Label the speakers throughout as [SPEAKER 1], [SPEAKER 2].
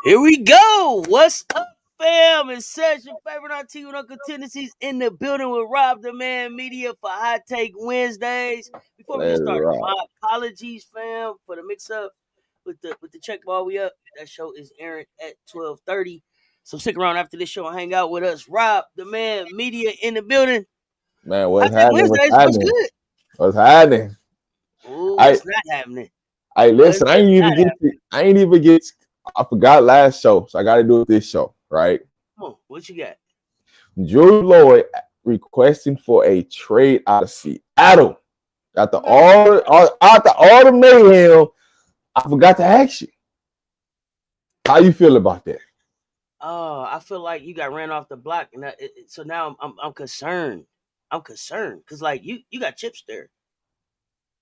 [SPEAKER 1] Here we go. What's up, fam? It's Seth, your favorite auntie with Uncle Tendencies in the building with Rob the Man Media for Hot Take Wednesdays. Before we get
[SPEAKER 2] Let's
[SPEAKER 1] started,
[SPEAKER 2] rock.
[SPEAKER 1] my apologies, fam, for the mix up with the check ball. We up. That show is airing at 12:30. So stick around after this show and hang out with us. Rob the Man Media in the building.
[SPEAKER 2] Man,
[SPEAKER 1] Hot
[SPEAKER 2] what's
[SPEAKER 1] Take
[SPEAKER 2] happening? What's
[SPEAKER 1] Wednesdays. What's
[SPEAKER 2] happening?
[SPEAKER 1] good?
[SPEAKER 2] What's happening?
[SPEAKER 1] Ooh,
[SPEAKER 2] I
[SPEAKER 1] what's not happening? What's
[SPEAKER 2] listen,
[SPEAKER 1] not happening?
[SPEAKER 2] I ain't even get I forgot last show, so I gotta do it this show, right?
[SPEAKER 1] Come on, what you got?
[SPEAKER 2] Drew Lloyd requesting for a trade out of Seattle.
[SPEAKER 1] Okay.
[SPEAKER 2] After all the mayhem, I forgot to ask you. How you feel about that?
[SPEAKER 1] Oh, I feel like you got ran off the block, and so now I'm concerned. I'm concerned because like you got chips there.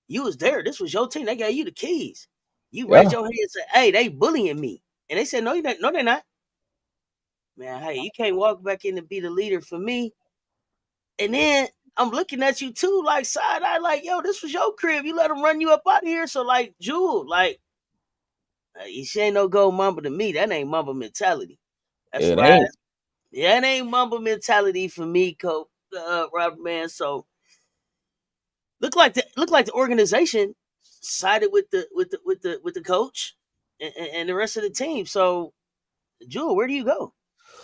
[SPEAKER 1] You was there. This was your team. They gave you the keys. You raised
[SPEAKER 2] Yeah.
[SPEAKER 1] your hand and said, "Hey, they bullying me," and they said, "No, you not. No, they're not." Man, hey, you can't walk back in to be the leader for me. And then I'm looking at you too, like side eye, like yo, this was your crib. You let them run you up out of here. So like, Jewel, like she ain't no gold mamba to me. That ain't mamba mentality. That's
[SPEAKER 2] It
[SPEAKER 1] right.
[SPEAKER 2] ain't.
[SPEAKER 1] Yeah, it ain't mumble mentality for me, Coach Robert Man. So look like the organization sided with the coach and the rest of the team. So Jewel, where do you go?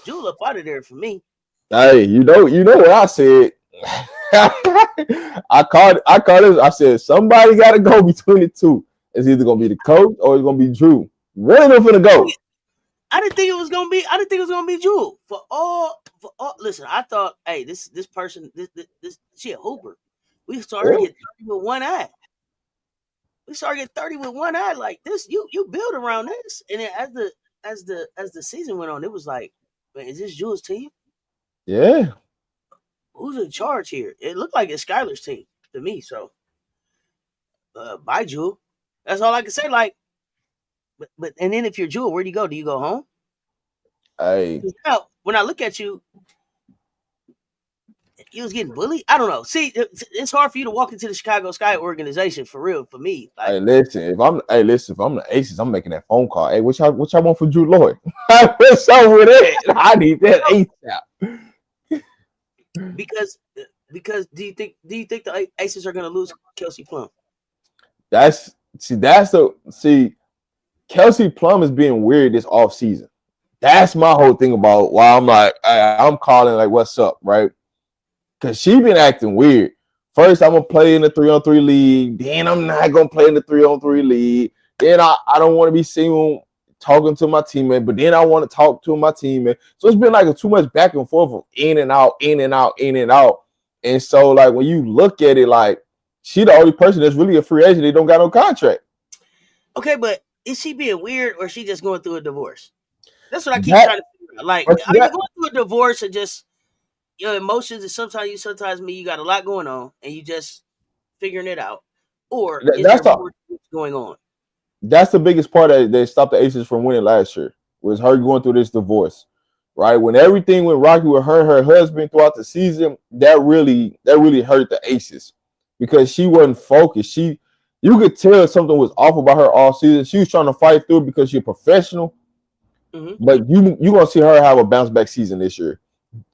[SPEAKER 1] Jewel up out of there for me.
[SPEAKER 2] Hey, you know what I said. I called it. I said somebody got to go between the two. It's either gonna be the coach or it's gonna be Drew. One of them finna go.
[SPEAKER 1] I didn't think it was gonna be. I didn't think it was gonna be Jewel for all. Listen, I thought, hey, this person, this she a hooper. We started to
[SPEAKER 2] Yeah.
[SPEAKER 1] get 30 with one eye. We started getting 30 with one eye like this. You build around this, and then as the season went on, it was like, man, is this Jules' team?
[SPEAKER 2] Yeah.
[SPEAKER 1] Who's in charge here? It looked like it's Skylar's team to me. So, bye, Jewel. That's all I can say. Like, but and then if you're Jewel, where do you go? Do you go home?
[SPEAKER 2] Hey.
[SPEAKER 1] 'Cause now, when I look at you, you was getting bullied. I don't know. See, it's hard for you to walk into the Chicago Sky organization for real. For me, like,
[SPEAKER 2] Listen, if I'm the Aces, I'm making that phone call. Hey, what y'all want for Drew Lloyd? What's up with it? I need that ASAP.
[SPEAKER 1] because because do you think the Aces are going to lose Kelsey Plum?
[SPEAKER 2] That's Kelsey Plum is being weird this off season. That's my whole thing about why I'm like I'm calling like what's up, right? Because she been acting weird. First, I'm gonna play in the 3-on-3 league. Then I'm not gonna play in the 3-on-3 league. Then I don't want to be seen talking to my teammate, but then I want to talk to my teammate. So it's been like too much back and forth of in and out, in and out, in and out. And so like when you look at it, like she the only person that's really a free agent. They don't got no contract.
[SPEAKER 1] Okay, but is she being weird or is she just going through a divorce? That's what I keep
[SPEAKER 2] That,
[SPEAKER 1] trying to figure out. Like,
[SPEAKER 2] but
[SPEAKER 1] are you
[SPEAKER 2] that,
[SPEAKER 1] going through a divorce or just your emotions? And sometimes me, you got a lot going on and you just figuring it out, or is
[SPEAKER 2] that's
[SPEAKER 1] there
[SPEAKER 2] the
[SPEAKER 1] more going on?
[SPEAKER 2] that's the biggest part that stopped the Aces from winning last year was her going through this divorce, right? When everything went rocky with her and her husband throughout the season, that really hurt the Aces because she wasn't focused. You could tell something was off about her all season. She was trying to fight through it because she's a professional,
[SPEAKER 1] Hmm.
[SPEAKER 2] but you gonna see her have a bounce back season this year.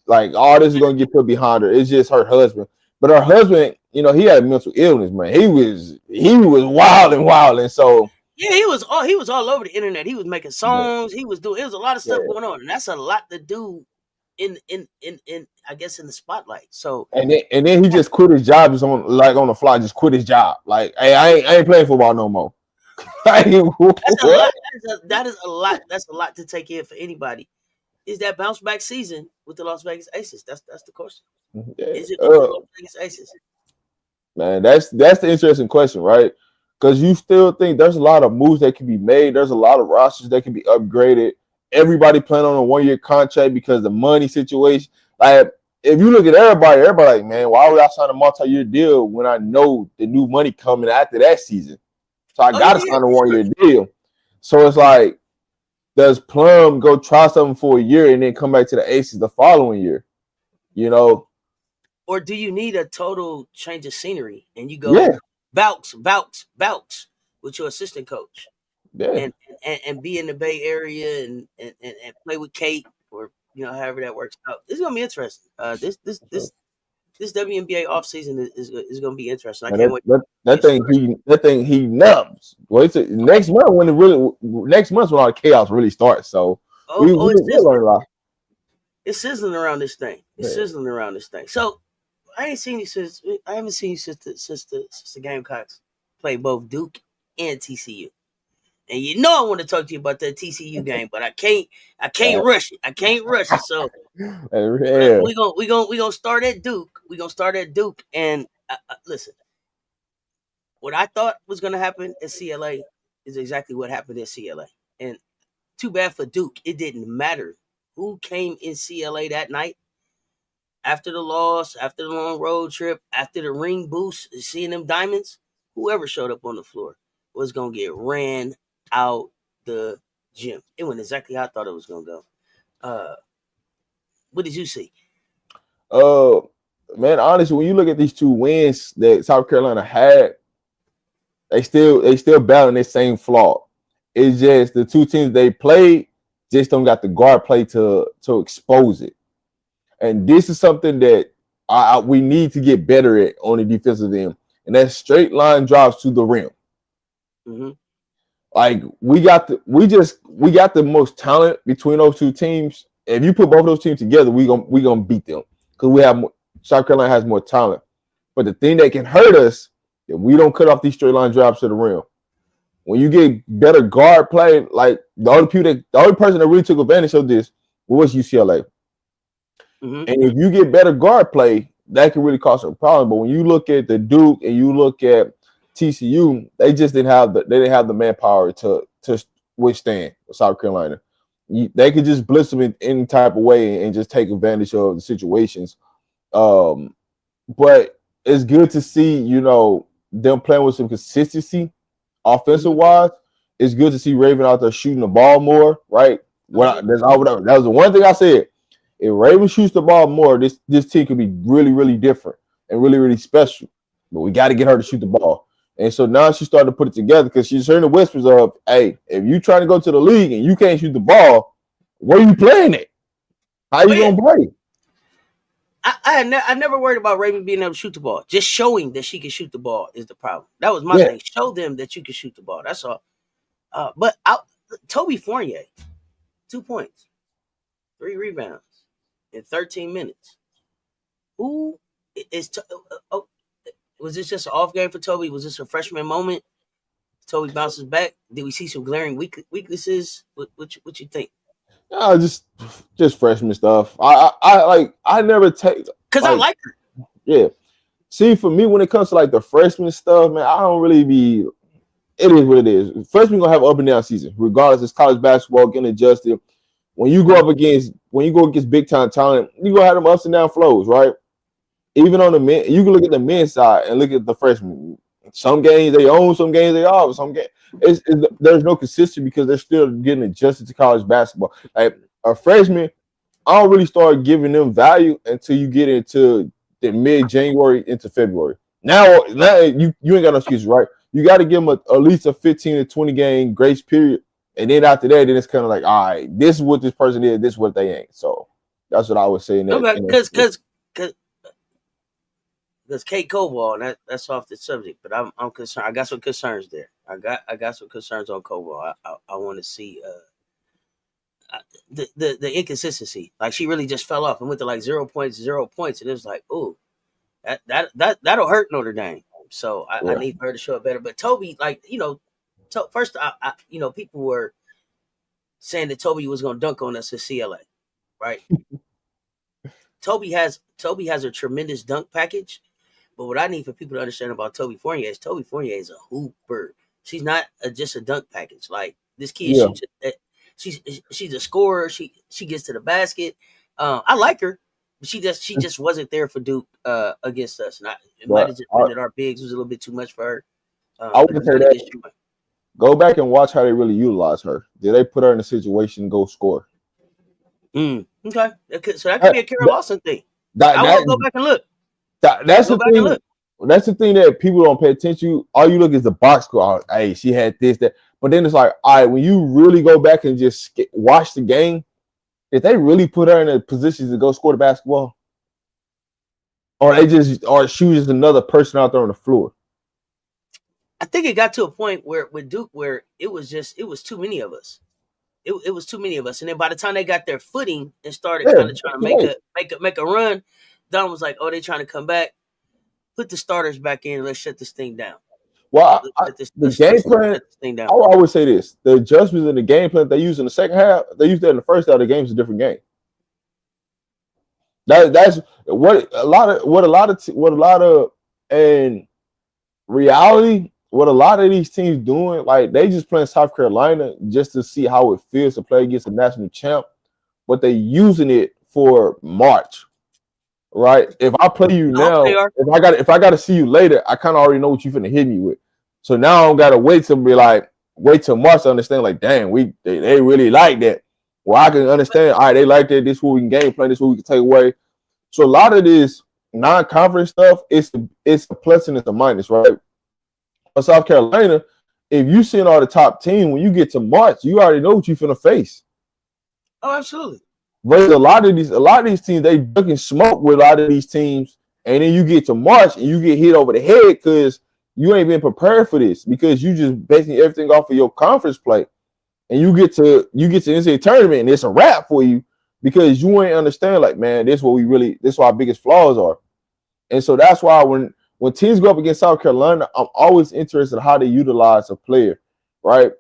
[SPEAKER 2] Like all this is gonna get put behind her. It's just her husband. But her husband, he had mental illness, man. He was wild and so
[SPEAKER 1] Yeah, he was all over the internet. He was making songs. He was doing. It was a lot of stuff
[SPEAKER 2] yeah.
[SPEAKER 1] going on, and that's a lot to do in I guess in the spotlight. So
[SPEAKER 2] And then he just quit his job just on the fly, just quit his job. Like, hey, I ain't playing football no more. Like,
[SPEAKER 1] that's a lot.
[SPEAKER 2] what?
[SPEAKER 1] That is a lot. That's a lot to take in for anybody. Is that bounce back season with the Las Vegas Aces? That's the question.
[SPEAKER 2] Yeah.
[SPEAKER 1] Is it with the Las Vegas Aces?
[SPEAKER 2] Man, that's the interesting question, right? Because you still think there's a lot of moves that can be made. There's a lot of rosters that can be upgraded. Everybody playing on a 1-year contract because the money situation. Like, if you look at everybody like, man, why would I sign a multi-year deal when I know the new money coming after that season? So I
[SPEAKER 1] Oh yeah,
[SPEAKER 2] got to
[SPEAKER 1] yeah,
[SPEAKER 2] sign a
[SPEAKER 1] for sure.
[SPEAKER 2] 1-year deal. So it's like, does Plum go try something for a year and then come back to the Aces the following year? You know,
[SPEAKER 1] Or do you need a total change of scenery and you go
[SPEAKER 2] yeah,
[SPEAKER 1] bounce with your assistant coach?
[SPEAKER 2] Yeah,
[SPEAKER 1] and be in the Bay Area and play with Kate or however that works out. It's gonna be interesting. This WNBA offseason is gonna be interesting. I
[SPEAKER 2] man,
[SPEAKER 1] can't wait to
[SPEAKER 2] that
[SPEAKER 1] get started.
[SPEAKER 2] thing he nubs. Well, it's next month when next month when all the chaos really starts. So we'll learn a lot.
[SPEAKER 1] It's sizzling around this thing. It's
[SPEAKER 2] Yeah.
[SPEAKER 1] sizzling around this thing. So I haven't seen you since the Gamecocks played both Duke and TCU. And I want to talk to you about that TCU game, but I can't rush it. I can't rush it. So
[SPEAKER 2] Yeah.
[SPEAKER 1] we gonna start at Duke. We gonna start at Duke. And listen, what I thought was gonna happen at CLA is exactly what happened at CLA. And too bad for Duke. It didn't matter who came in CLA that night. After the loss, after the long road trip, after the ring boost, seeing them diamonds, whoever showed up on the floor was gonna get ran out the gym. It went exactly how I thought it was gonna go. Uh, what did you see?
[SPEAKER 2] Uh, man, honestly, when you look at these two wins that South Carolina had, they still battling the same flaw. It's just the two teams they played just don't got the guard play to expose it. And this is something that we need to get better at on the defensive end, and that's straight line drives to the rim.
[SPEAKER 1] Mm-hmm.
[SPEAKER 2] Like we got the most talent between those two teams. If you put both of those teams together, we gonna beat them because South Carolina has more talent. But the thing that can hurt us if we don't cut off these straight line drives to the rim. When you get better guard play, like the only person that really took advantage of this was UCLA.
[SPEAKER 1] Mm-hmm.
[SPEAKER 2] And if you get better guard play, that can really cause a problem. But when you look at the Duke and you look at TCU, they just didn't have the manpower to withstand South Carolina. They could just blitz them in any type of way and just take advantage of the situations. But it's good to see, them playing with some consistency offensive wise. It's good to see Raven out there shooting the ball more, right? That was the one thing I said. If Raven shoots the ball more, this team could be really, really different and really, really special. But we got to get her to shoot the ball. And so now she's starting to put it together because she's hearing the whispers of, hey, if you trying to go to the league and you can't shoot the ball, where are you playing it? How you going to play?
[SPEAKER 1] I never worried about Raven being able to shoot the ball. Just showing that she can shoot the ball is the problem. That was my thing. Show them that you can shoot the ball. That's all. But Toby Fournier, 2 points, 3 rebounds in 13 minutes. Who is was this just an off game for Toby? Was this a freshman moment? Toby bounces back. Did we see some glaring weaknesses? What you think?
[SPEAKER 2] Just freshman stuff. I never take
[SPEAKER 1] because I like her.
[SPEAKER 2] Yeah. See, for me, when it comes to like the freshman stuff, man, I don't really be. It is what it is. Freshmen gonna have an up and down season, regardless. It's college basketball, getting adjusted. When you go against big time talent, you gonna have them ups and down flows, right? Even on the men, you can look at the men's side and look at the freshmen. Some games they own, some games they off. Some games there's no consistency because they're still getting adjusted to college basketball. Like a freshman, I don't really start giving them value until you get into the mid-January into February. Now you ain't got no excuses, right? You got to give them at least a 15 to 20 game grace period. And then after that, then it's kind of like, all right, this is what this person is, this is what they ain't. So that's what I was saying.
[SPEAKER 1] Because Kate Coball, and that's off the subject, but I'm concerned. I got some concerns there. I got some concerns on Coball. I want to see the inconsistency. Like she really just fell off and went to like 0 points, and it was like, ooh, that'll hurt Notre Dame. So I need her to show it better. But Toby, first people were saying that Toby was going to dunk on us at CLA, right? Toby has a tremendous dunk package. But what I need for people to understand about Toby Fournier is a hooper. She's not just a dunk package. Like this kid shoots it. She's a scorer. She gets to the basket. I like her, but she just wasn't there for Duke against us. And it might have just been that our bigs was a little bit too much for her.
[SPEAKER 2] I would say that. Go back and watch how they really utilize her. Did they put her in a situation to go score?
[SPEAKER 1] Okay, so that could be a Karen Lawson thing. I want to go back and look.
[SPEAKER 2] That's the thing. That's the thing that people don't pay attention to. All you look is the box score. Hey, she had this, that. But then it's like, all right, when you really go back and just watch the game, if they really put her in a position to go score the basketball, or they just or she was just another person out there on the floor.
[SPEAKER 1] I think it got to a point where with Duke where it was too many of us. It was too many of us, and then by the time they got their footing and started
[SPEAKER 2] Yeah,
[SPEAKER 1] kind of trying
[SPEAKER 2] that's
[SPEAKER 1] to
[SPEAKER 2] too late.
[SPEAKER 1] make a run, Don was like, "Oh, they trying to come back. Put the starters back in. And let's shut this thing down.
[SPEAKER 2] Well, the game plan.
[SPEAKER 1] Shut this thing
[SPEAKER 2] I
[SPEAKER 1] down."
[SPEAKER 2] will always say this: the adjustments in the game plan they use in the second half, they use that in the first half. The game is a different game. That's what a lot of and reality. What a lot of these teams doing, like they just playing South Carolina just to see how it feels to play against a national champ, but they using it for March, right? If I play you
[SPEAKER 1] No, they
[SPEAKER 2] now,
[SPEAKER 1] are.
[SPEAKER 2] if I got to see you later, I kind of already know what you finna hit me with. So now I don't gotta wait till March to understand. Like, damn, they really like that. Well, I can understand. All right, they like that. This is what we can game plan. This is what we can take away. So a lot of this non-conference stuff, it's a plus and it's a minus, right? For South Carolina, if you seeing all the top team, when you get to March, you already know what you finna face.
[SPEAKER 1] Oh, absolutely.
[SPEAKER 2] Versus a lot of these teams, they ducking smoke with a lot of these teams, and then you get to March and you get hit over the head because you ain't been prepared for this because you just basing everything off of your conference play, and you get to the NCAA tournament and it's a wrap for you because you ain't understand like, man, this is what our biggest flaws are, and so that's why when teams go up against South Carolina, I'm always interested in how they utilize a player, right?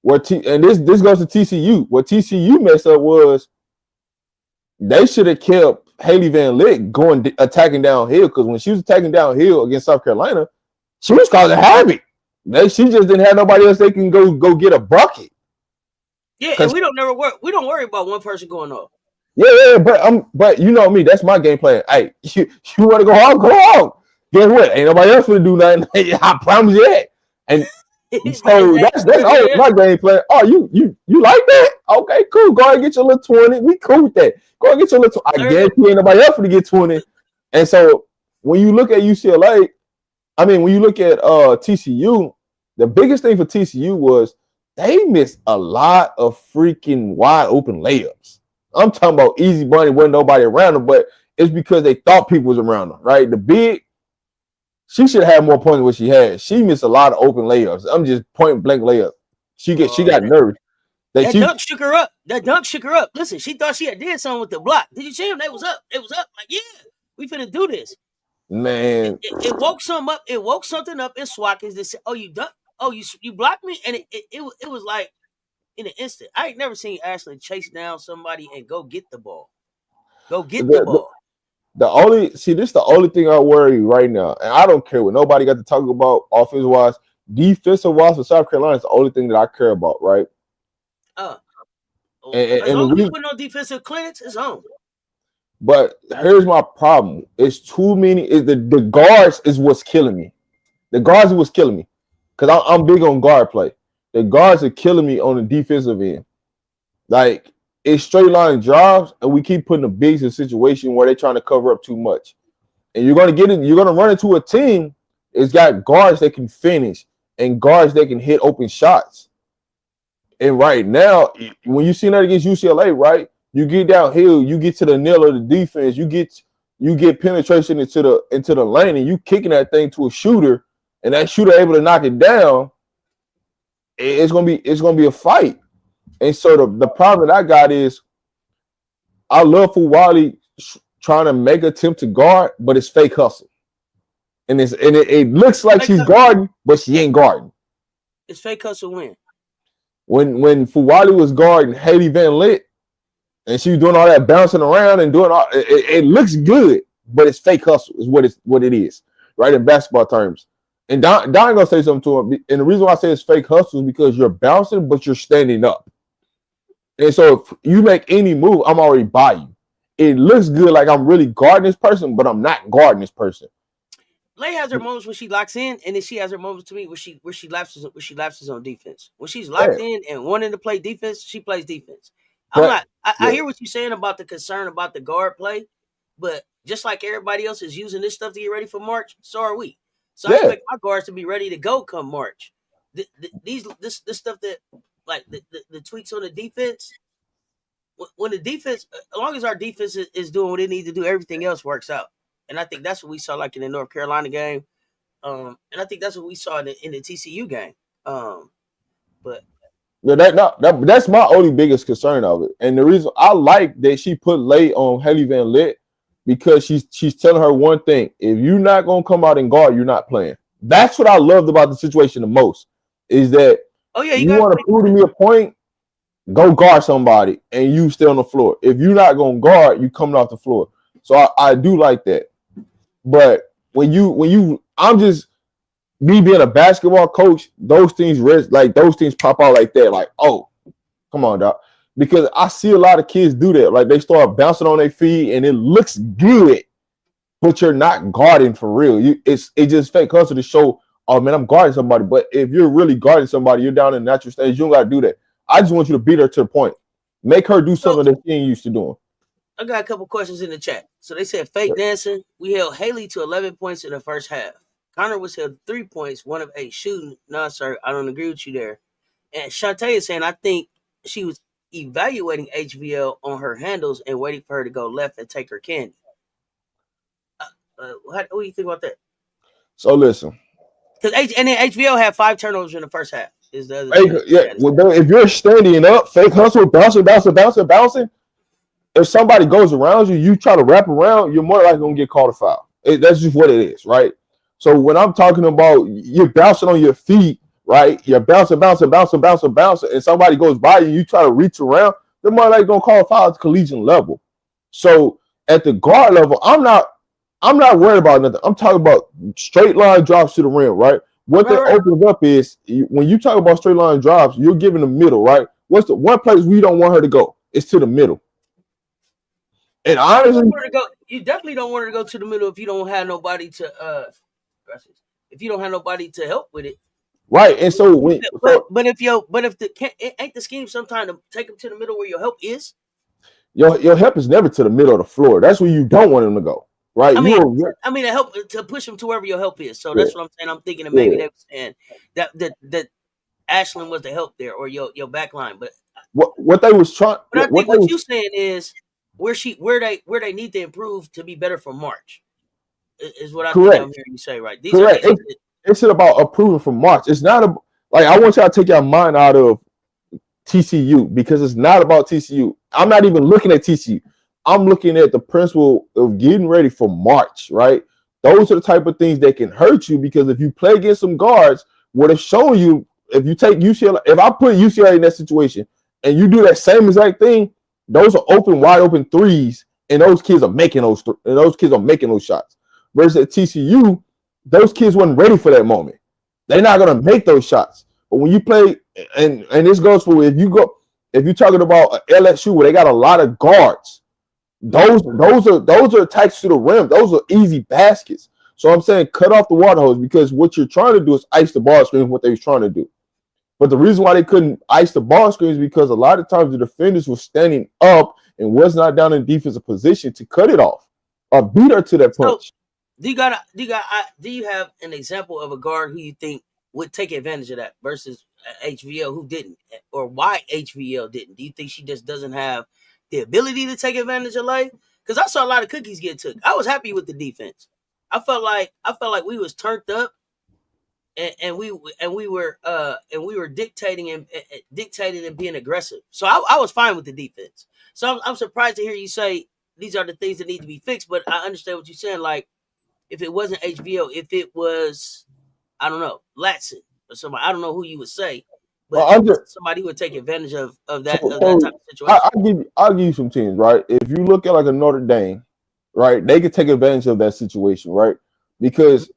[SPEAKER 2] And this goes to TCU. What TCU messed up was they should have kept Haley Van Lith attacking downhill because when she was attacking downhill against South Carolina, she was causing havoc. She just didn't have nobody else they can go get a bucket.
[SPEAKER 1] Yeah, and we don't worry about one person going off.
[SPEAKER 2] Yeah, but you know me, that's my game plan. Hey, you want to go home, go home. Guess what? Ain't nobody else gonna do nothing. I promise you that. And so that's always my game plan. Oh, you like that? Okay, cool. Go ahead and get your little 20. We cool with that. Go ahead and get your little 20. I guarantee ain't nobody else gonna get 20. And so when you look at UCLA, when you look at TCU, the biggest thing for TCU was they missed a lot of freaking wide open layups. I'm talking about easy money, wasn't nobody around them, but it's because they thought people was around them, right? The big, she should have more points than what she had. She missed a lot of open layups. I'm just point blank layup. She got nervous.
[SPEAKER 1] That dunk shook her up. That dunk shook her up. Listen, she thought she had did something with the block. Did you see them? They was up. They was up. Like, yeah, we finna do this.
[SPEAKER 2] Man,
[SPEAKER 1] it woke something up. It woke something up in Swatkins that said, "Oh, you dunk. Oh, you blocked me." And it was like in an instant. I ain't never seen Ashley chase down somebody and go get the ball. Go get the ball.
[SPEAKER 2] This is the only thing I worry right now, and I don't care what nobody got to talk about offensive wise, defensive wise for South Carolina is the only thing that I care about, right?
[SPEAKER 1] As long as we put on defensive clinics, it's on.
[SPEAKER 2] But here's my problem: it's too many. The guards is what's killing me. The guards is what's killing me because I'm big on guard play. The guards are killing me on the defensive end. Like it's straight line drives, and we keep putting the bigs in a situation where they're trying to cover up too much. And you're gonna get it. You're gonna run into a team. It's got guards that can finish and guards that can hit open shots. And right now, when you see that against UCLA, right, you get downhill, you get to the nail of the defense, you get penetration into the lane, and you kicking that thing to a shooter, and that shooter able to knock it down. It's gonna be a fight. And so the problem that I got is I love Fuwali trying to make an attempt to guard, but it's fake hustle. And it looks like she's guarding, but she ain't guarding.
[SPEAKER 1] It's fake hustle when?
[SPEAKER 2] When Fuwali was guarding Haley Van Lith, and she was doing all that bouncing around and doing all it looks good, but it's fake hustle is what it is, right? In basketball terms. And Don gonna say something to him. And the reason why I say it's fake hustle is because you're bouncing, but you're standing up. And so if you make any move, I'm already by you. It looks good like I'm really guarding this person, but I'm not guarding this person.
[SPEAKER 1] Lay has her moments where she locks in, and then she has her moments to me where she lapses on defense. When she's locked in and wanting to play defense, she plays defense. I hear what you're saying about the concern about the guard play, but just like everybody else is using this stuff to get ready for March, so are we. So I expect my guards to be ready to go come March. this stuff that like the tweaks on the defense. When the defense, as long as our defense is doing what it needs to do, everything else works out. And I think that's what we saw like in the North Carolina game. And I think that's what we saw in the TCU game. But
[SPEAKER 2] Yeah, that's my only biggest concern of it. And the reason I like that she put late on Haley Van Lith because she's telling her one thing: if you're not gonna come out and guard, you're not playing. That's what I loved about the situation the most. Is that you want to prove to me a point, go guard somebody, and you stay on the floor. If you're not gonna guard, you coming off the floor. So I do like that. But I'm just me being a basketball coach, those things pop out like that. Like, oh, come on, dog. Because I see a lot of kids do that. Like they start bouncing on their feet and it looks good, but you're not guarding for real. It's just fake hustle to show, oh man, I'm guarding somebody. But if you're really guarding somebody, you're down in the natural stage. You don't gotta do that. I just want you to beat her to the point. Make her do something that she ain't used to doing.
[SPEAKER 1] I got a couple questions in the chat. So they said fake dancing. We held Haley to 11 points in the first half. Connor was held 3 points, 1 of 8 shooting. No, sir, I don't agree with you there. And Shantae is saying, I think she was evaluating HVL on her handles and waiting for her to go left and take her candy. What do you think about that?
[SPEAKER 2] So listen.
[SPEAKER 1] Because then HVL had 5 turnovers in the first half. Is the other
[SPEAKER 2] well, if you're standing up, fake hustle, bouncing. If somebody goes around you, you try to wrap around, you're more likely gonna get called a foul. That's just what it is, right? So when I'm talking about you're bouncing on your feet, right? You're bouncing, and somebody goes by you try to reach around, they're more likely gonna call a foul at the collegiate level. So at the guard level, I'm not worried about nothing. I'm talking about straight line drops to the rim, right? What that opens up is when you talk about straight line drops, you're giving the middle, right? What's the one place we don't want her to go? It's to the middle. And honestly,
[SPEAKER 1] you definitely don't want her to go to the middle if you don't have nobody to help with it.
[SPEAKER 2] Right. And so
[SPEAKER 1] but if ain't the scheme sometimes to take them to the middle where your help is?
[SPEAKER 2] Your help is never to the middle of the floor. That's where you don't want them to go. Right.
[SPEAKER 1] I mean to help to push them to wherever your help is. So that's what I'm saying. I'm thinking that maybe they were saying that Ashland was the help there or your back line. But
[SPEAKER 2] what they was trying
[SPEAKER 1] But I think what you're saying is where they need to improve to be better for March is what I think I'm hearing you say, right?
[SPEAKER 2] Correct. It's about improving from March. It's not I want y'all to take your mind out of TCU because it's not about TCU. I'm not even looking at TCU. I'm looking at the principle of getting ready for March, right? Those are the type of things that can hurt you because if you play against some guards, what it's showing you, if you take UCLA, if I put UCLA in that situation and you do that same exact thing, those are wide open threes, and those kids are making those shots. Versus at TCU, those kids weren't ready for that moment. They're not gonna make those shots. But when you play, and this goes for if you're talking about LSU where they got a lot of guards, those are attached to the rim. Those are easy baskets. So I'm saying cut off the water hose because what you're trying to do is ice the ball screen. What they was trying to do. But the reason why they couldn't ice the ball screen is because a lot of times the defenders were standing up and was not down in defensive position to cut it off or beat her to that punch.
[SPEAKER 1] So do you have an example of a guard who you think would take advantage of that versus HVL who didn't, or why HVL didn't? Do you think she just doesn't have the ability to take advantage of life? Because I saw a lot of cookies get took. I was happy with the defense. I felt like we was turned up. And we were dictating and being aggressive. So I was fine with the defense. So I'm surprised to hear you say these are the things that need to be fixed. But I understand what you're saying. Like if it wasn't HVO, if it was, I don't know, Latson or somebody, I don't know who you would say, but somebody who would take advantage of that type of situation.
[SPEAKER 2] I'll give you some teams, right? If you look at like a Notre Dame, right, they could take advantage of that situation, right? Because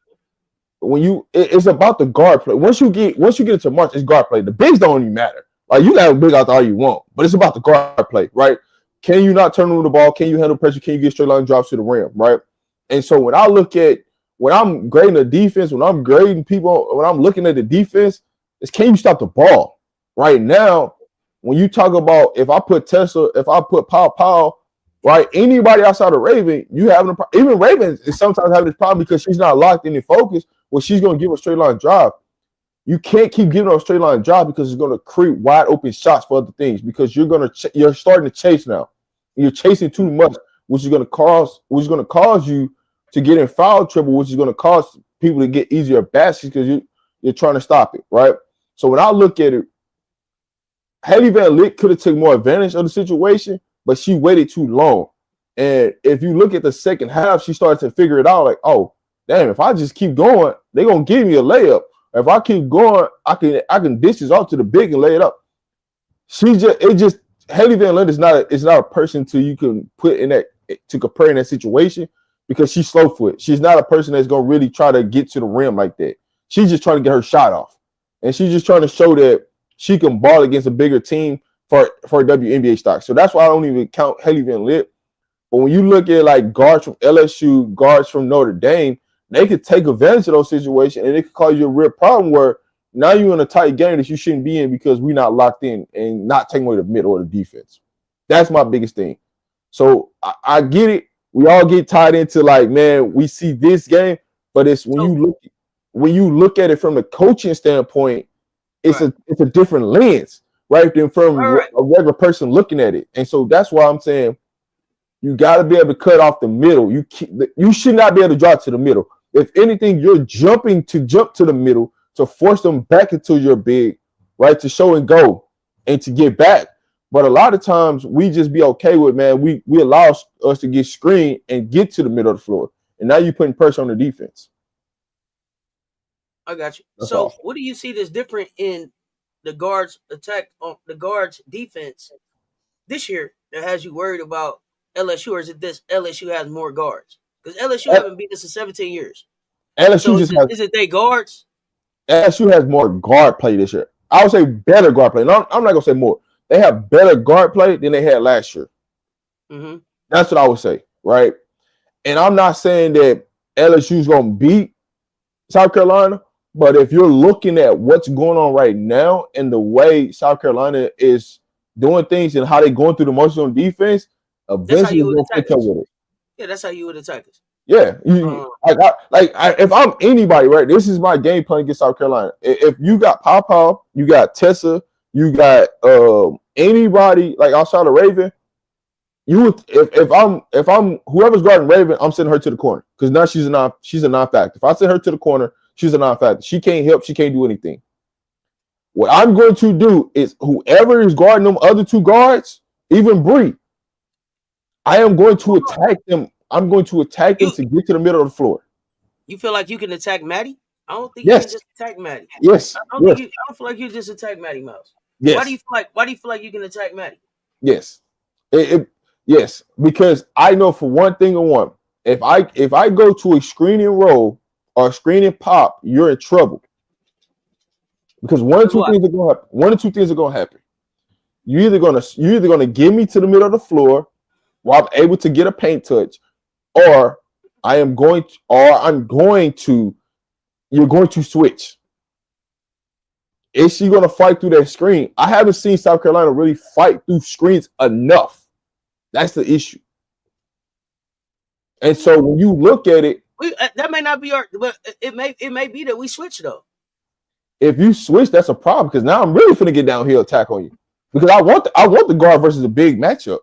[SPEAKER 2] it's about the guard play. Once you get into March, it's guard play. The bigs don't even matter. Like you got a big out there all you want, but it's about the guard play, right? Can you not turn over the ball? Can you handle pressure? Can you get straight line drops to the rim, right? And so when I'm grading the defense, when I'm grading people, when I'm looking at the defense, it's can you stop the ball? Right now, when you talk about if I put Tesla, if I put Powell, right? Anybody outside of Raven, you having a problem. Even Raven is sometimes having this problem because she's not locked in and focused. Well, she's going to give a straight line drive. You can't keep giving her a straight line job because it's going to create wide open shots for other things because you're starting to chase now. You're chasing too much, which is going to cause you to get in foul trouble, which is going to cause people to get easier baskets because you're trying to stop it, right? So when I look at it, Haley Van Lith could have taken more advantage of the situation, but she waited too long. And if you look at the second half, she started to figure it out like, oh, damn, if I just keep going, they're going to give me a layup. If I keep going, I can dish this off to the big and lay it up. Haley Van Lith is not a person you can put in that to compare in that situation because she's slow foot. She's not a person that's gonna really try to get to the rim like that. She's just trying to get her shot off, and she's just trying to show that she can ball against a bigger team for WNBA stock. So that's why I don't even count Haley Van Lith. But when you look at like guards from LSU, guards from Notre Dame, they could take advantage of those situations, and it could cause you a real problem where now you're in a tight game that you shouldn't be in because we're not locked in and not taking away the mid or the defense. That's my biggest thing. So I get it. We all get tied into like, man, we see this game, but it's when you look at it from the coaching standpoint, it's a different lens, right? Than from a regular person looking at it. And so that's why I'm saying you got to be able to cut off the middle. You should not be able to drop to the middle. If anything, you're jump to the middle to force them back into your big, right? To show and go and to get back. But a lot of times we just be okay with, man, we allow us to get screened and get to the middle of the floor. And now you're putting pressure on the defense.
[SPEAKER 1] I got you. So what do you see that's different in the guards attack on the guards defense this year that has you worried about LSU, or is it this LSU has more guards? Because LSU haven't beat us in 17 years.
[SPEAKER 2] LSU
[SPEAKER 1] is it they guards?
[SPEAKER 2] LSU has more guard play this year. I would say better guard play. No, I'm not gonna say more. They have better guard play than they had last year.
[SPEAKER 1] Mm-hmm.
[SPEAKER 2] That's what I would say, right? And I'm not saying that LSU's gonna beat South Carolina, but if you're looking at what's going on right now and the way South Carolina is doing things and how they're going through the motions on defense, eventually you're gonna catch up with it.
[SPEAKER 1] Yeah, that's how you would attack us.
[SPEAKER 2] Yeah, if I'm anybody, right? This is my game plan against South Carolina. If you got Pawpaw, you got Tessa, you got anybody like outside of Raven, you would if I'm whoever's guarding Raven, I'm sending her to the corner because now she's a non-factor. If I send her to the corner, she's a non-factor. She can't help. She can't do anything. What I'm going to do is whoever is guarding them other two guards, even Bree, I am going to attack them. I'm going to attack them to get to the middle of the floor.
[SPEAKER 1] You feel like you can attack Maddie? I don't think you can just attack Maddie.
[SPEAKER 2] Yes.
[SPEAKER 1] I don't feel like you just attack Maddie Mouse. Yes. Why do you feel like you can attack Maddie?
[SPEAKER 2] Yes. Yes, because I know for one thing and one, if I go to a screening roll or a screening pop, you're in trouble. Because one or two things are gonna happen. You're either gonna give me to the middle of the floor while I'm able to get a paint touch, or you're going to switch. Is she going to fight through that screen? I haven't seen South Carolina really fight through screens enough. That's the issue. And so when you look at it,
[SPEAKER 1] that may not be but it may be that we switch though.
[SPEAKER 2] If you switch, that's a problem because now I'm really finna get downhill attack on you because I want the guard versus a big matchup.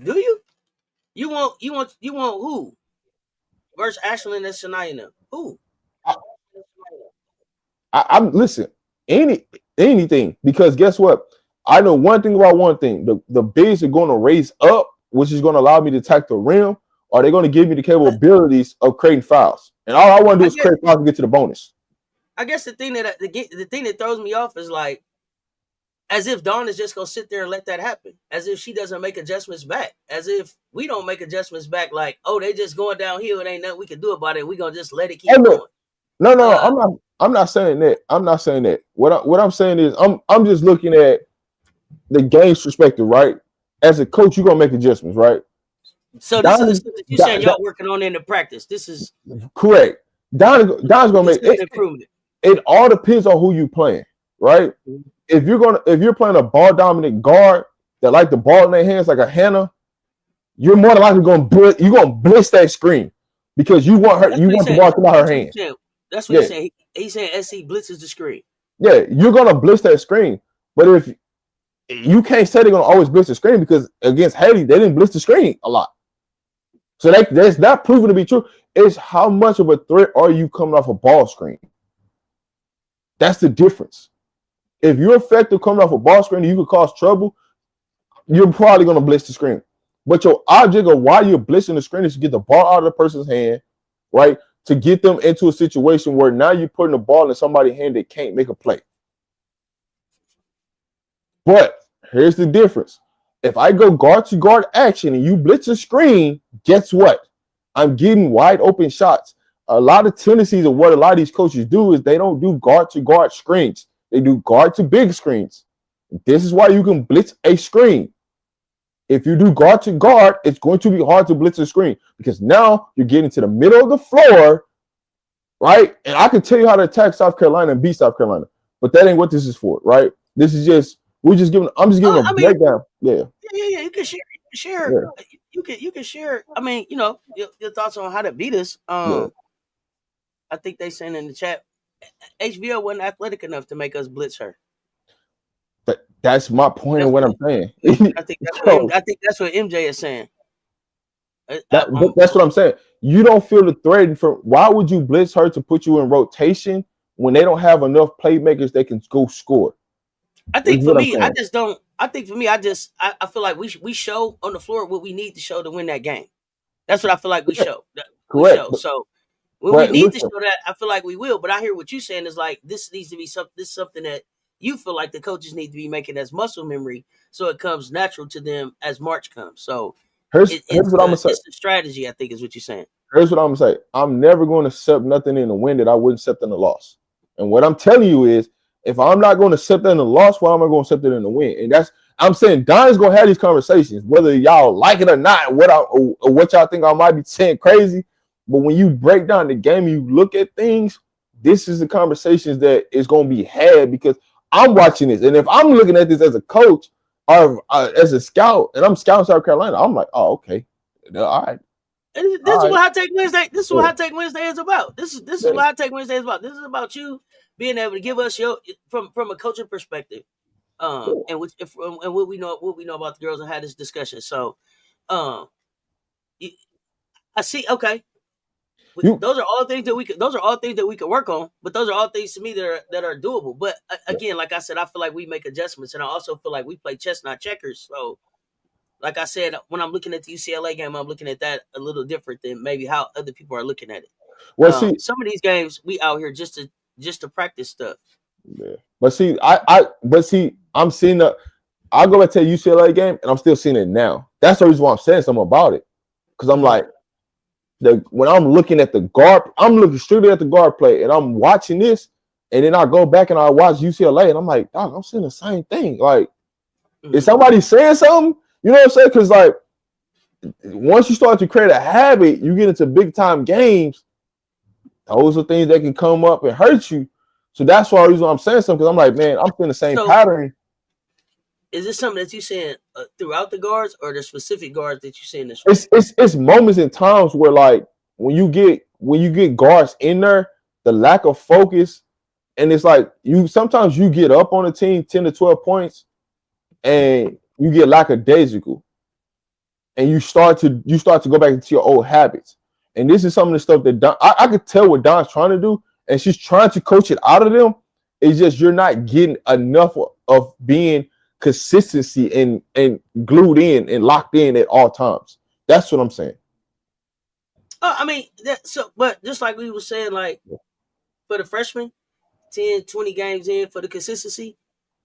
[SPEAKER 1] Do you? You want who? Versus Ashlyn and Shania? Who?
[SPEAKER 2] I'm listen. Anything because guess what? I know one thing about one thing. The bigs are going to raise up, which is going to allow me to attack the rim, or they're going to give me the capabilities of creating fouls. And all I want to do is create fouls and get to the bonus.
[SPEAKER 1] I guess the thing that throws me off is like as if Dawn is just going to sit there and let that happen. As if she doesn't make adjustments back. As if we don't make adjustments back like, oh, they just going downhill and ain't nothing we can do about it. We're going to just let it keep going.
[SPEAKER 2] No, I'm not saying that. I'm not saying that. What I'm saying is I'm just looking at the game's perspective, right? As a coach, you're going to make adjustments, right?
[SPEAKER 1] So this is the stuff that you're saying y'all working on in the practice. This is
[SPEAKER 2] correct. Don's going to make
[SPEAKER 1] improvement.
[SPEAKER 2] It all depends on who you playing, right? Mm-hmm. If you're playing a ball dominant guard that like the ball in their hands like a Hannah, you're more than likely going to blitz that screen because you want the ball to come out her hands.
[SPEAKER 1] That's what you're saying. He's saying SC blitzes the screen.
[SPEAKER 2] Yeah, you're gonna blitz that screen, but if you can't say they're gonna always blitz the screen because against Haley they didn't blitz the screen a lot. So that's not proven to be true. It's how much of a threat are you coming off a ball screen? That's the difference. If you're effective coming off a ball screen and you could cause trouble, you're probably going to blitz the screen. But your object of why you're blitzing the screen is to get the ball out of the person's hand, right? To get them into a situation where now you're putting the ball in somebody's hand that can't make a play. But here's the difference. If I go guard to guard action and you blitz a screen, guess what? I'm getting wide open shots. A lot of tendencies of what a lot of these coaches do is they don't do guard to guard screens. They do guard to big screens. This is why you can blitz a screen. If you do guard to guard, it's going to be hard to blitz a screen because now you're getting to the middle of the floor, right? And I can tell you how to attack South Carolina and beat South Carolina, but that ain't what this is for, right? This is just I'm just giving a breakdown. Yeah.
[SPEAKER 1] Yeah. You can share. Yeah. You can share. I mean, your thoughts on how to beat us. I think they saying in the chat, HBO wasn't athletic enough to make us blitz her.
[SPEAKER 2] But that's my point of what I'm saying.
[SPEAKER 1] I think that's what MJ is saying.
[SPEAKER 2] That's what I'm saying. You don't feel the threat from. Why would you blitz her to put you in rotation when they don't have enough playmakers that can go score?
[SPEAKER 1] I think for me, I just don't. I think for me, I feel like we show on the floor what we need to show to win that game. That's what I feel like we show.
[SPEAKER 2] Correct.
[SPEAKER 1] So when we need to show that, I feel like we will. But I hear what you're saying is like this needs to be something that you feel like the coaches need to be making as muscle memory, so it comes natural to them as March comes. So
[SPEAKER 2] here's what I'm gonna say.
[SPEAKER 1] It's the strategy, I think, is what you're saying.
[SPEAKER 2] Here's what I'm gonna say. I'm never going to accept nothing in the win that I wouldn't accept in the loss. And what I'm telling you is, if I'm not going to accept that in the loss, why am I going to accept it in the win? And I'm saying Don's going to have these conversations, whether y'all like it or not, what y'all think I might be saying crazy. But when you break down the game, you look at things, this is the conversations that is going to be had because I'm watching this. And if I'm looking at this as a coach or as a scout, and I'm scouting South Carolina, I'm like, oh, okay. All right.
[SPEAKER 1] And this is what Hot Take Wednesday. This is what Hot Take Wednesday is about. This is what Hot Take Wednesday is about. This is about you being able to give us your from a coaching perspective, and what we know about the girls and had this discussion. So, I see. Okay, those are all things that we could work on. But those are all things to me that are doable. But again, like I said, I feel like we make adjustments, and I also feel like we play chess, not checkers. So. Like I said, when I'm looking at the UCLA game, I'm looking at that a little different than maybe how other people are looking at it. Well, some of these games we out here just to practice stuff.
[SPEAKER 2] Yeah, but see, I'm seeing I go back to the UCLA game and I'm still seeing it now. That's the reason why I'm saying something about it because I'm like, when I'm looking at the guard, I'm looking strictly at the guard play and I'm watching this, and then I go back and I watch UCLA and I'm like, dog, I'm seeing the same thing. Like, is somebody saying something? You know what I'm saying? Because, like, once you start to create a habit, you get into big-time games, those are things that can come up and hurt you. So that's why the reason I'm saying something, because I'm like, man, I'm seeing the same pattern.
[SPEAKER 1] Is this something that you're saying throughout the guards or the specific guards that you're seeing this?
[SPEAKER 2] It's moments and times where, like, when you get guards in there, the lack of focus, and it's like sometimes you get up on a team 10 to 12 points, and you get lackadaisical, and you start to go back into your old habits. And this is some of the stuff that I could tell what Don's trying to do, and she's trying to coach it out of them. It's just you're not getting enough of being consistency and glued in and locked in at all times. That's what I'm saying.
[SPEAKER 1] I mean, but just like we were saying, like for the freshmen, 10, 20 games in for the consistency.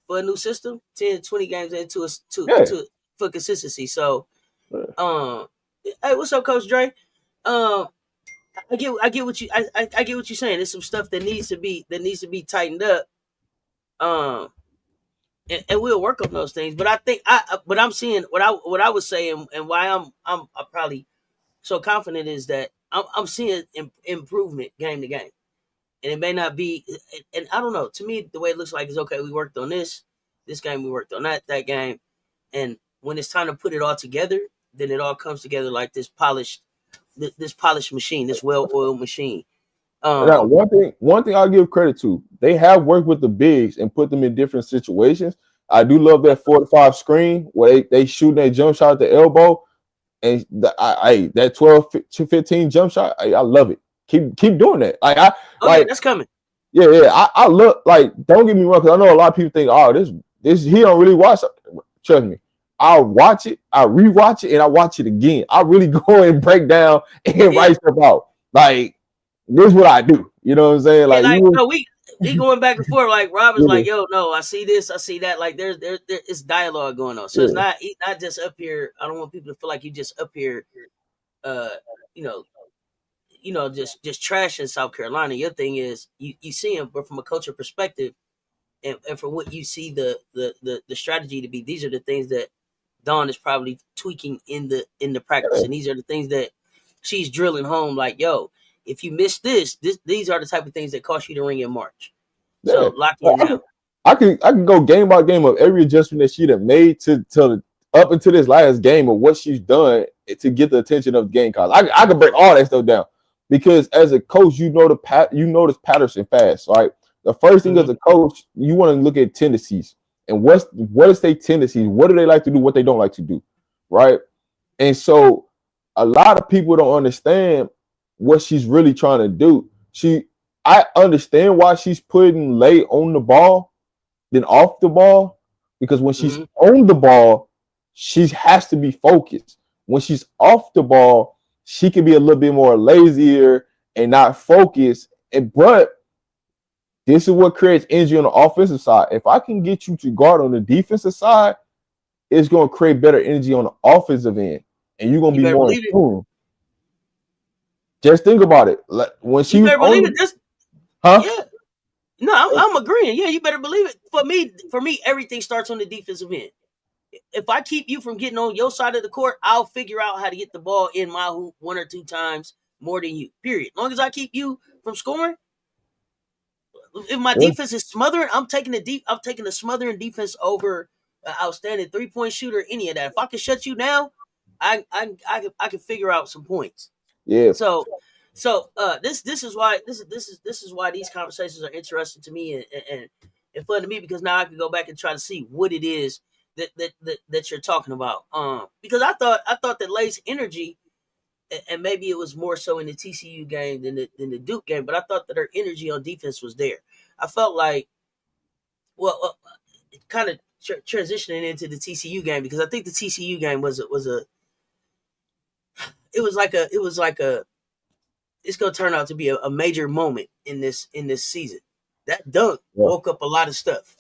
[SPEAKER 1] For a new system, 10, 20 games into for consistency. So, hey, what's up, Coach Dre? I get what you I get what you're saying. There's some stuff that needs to be tightened up. And we'll work on those things. But I think I'm seeing what I was saying and why I'm probably so confident is that I'm seeing improvement game to game. And it may not be, and I don't know. To me, the way it looks like is okay. We worked on this game. We worked on that game, and when it's time to put it all together, then it all comes together like this polished machine, this well-oiled machine.
[SPEAKER 2] Now,
[SPEAKER 1] Um,
[SPEAKER 2] one thing I'll give credit to, they have worked with the bigs and put them in different situations. I do love
[SPEAKER 1] yep.
[SPEAKER 2] that 4 to 5 screen where they shooting that jump shot at the elbow, and that 12 to 15 jump shot. I love it. Keep doing that.
[SPEAKER 1] Oh yeah, that's coming.
[SPEAKER 2] Yeah. I look like. Don't get me wrong, because I know a lot of people think, oh, this he don't really watch. Trust me, I'll watch it, I rewatch it, and I watch it again. I really go and break down and
[SPEAKER 1] Yeah,
[SPEAKER 2] write stuff out. Like, this is what I do. You know what I'm saying?
[SPEAKER 1] yeah.
[SPEAKER 2] Like,
[SPEAKER 1] Like
[SPEAKER 2] you,
[SPEAKER 1] no, we going back and forth. Like Robert's
[SPEAKER 2] yeah,
[SPEAKER 1] like, yo, no, I see this, I see that. Like there it's dialogue going on. So it's
[SPEAKER 2] yeah,
[SPEAKER 1] not he's not just up here. I don't want people to feel like you just up here, uh, you know, just trashing South Carolina. Your thing is you see him, but from a culture perspective, and from what you see the strategy to be, these are the things that Dawn is probably tweaking in the practice, and these are the things that she's drilling home. Like, yo, if you miss these are the type of things that cost you the ring in March.
[SPEAKER 2] yeah.
[SPEAKER 1] So lock
[SPEAKER 2] Like,
[SPEAKER 1] in now.
[SPEAKER 2] I can go game by game of every adjustment that she'd have made to up until this last game of what she's done to get the attention of the game calls. I can break all that stuff down because as a coach, you notice Patterson fast, right? The first thing
[SPEAKER 1] Mm-hmm.
[SPEAKER 2] as a coach, you want to look at tendencies and what is their tendencies? What do they like to do? What they don't like to do, right? And so a lot of people don't understand what she's really trying to do. I understand why she's putting Lay on the ball than off the ball, because when she's
[SPEAKER 1] Mm-hmm.
[SPEAKER 2] on the ball, she has to be focused. When she's off the ball, she can be a little bit more lazier and not focused. But this is what creates energy on the offensive side. If I can get you to guard on the defensive side, it's going to create better energy on the offensive end, and you're going to
[SPEAKER 1] You
[SPEAKER 2] be
[SPEAKER 1] better
[SPEAKER 2] more in
[SPEAKER 1] believe it.
[SPEAKER 2] tune. Just think about it. Like, when she
[SPEAKER 1] You
[SPEAKER 2] was
[SPEAKER 1] better
[SPEAKER 2] on
[SPEAKER 1] believe it.
[SPEAKER 2] the,
[SPEAKER 1] This,
[SPEAKER 2] huh?
[SPEAKER 1] yeah. No, I'm agreeing. Yeah, you better believe it. For me, everything starts on the defensive end. If I keep you from getting on your side of the court, I'll figure out how to get the ball in my hoop one or two times more than you. Period. As long as I keep you from scoring, if my
[SPEAKER 2] Yeah,
[SPEAKER 1] defense is smothering, I'm taking the smothering defense over outstanding 3-point shooter, any of that. If I can shut you down, I can figure out some points.
[SPEAKER 2] yeah,
[SPEAKER 1] So this is why this is why these conversations are interesting to me and fun to me, because now I can go back and try to see what it is that you're talking about. Because I thought that Lay's energy, and maybe it was more so in the TCU game than the Duke game, but I thought that her energy on defense was there. I felt like, well, kind of transitioning into the TCU game, because I think the TCU game was a it was like a it's gonna turn out to be a major moment in this season. That dunk
[SPEAKER 2] yeah,
[SPEAKER 1] woke up a lot of stuff,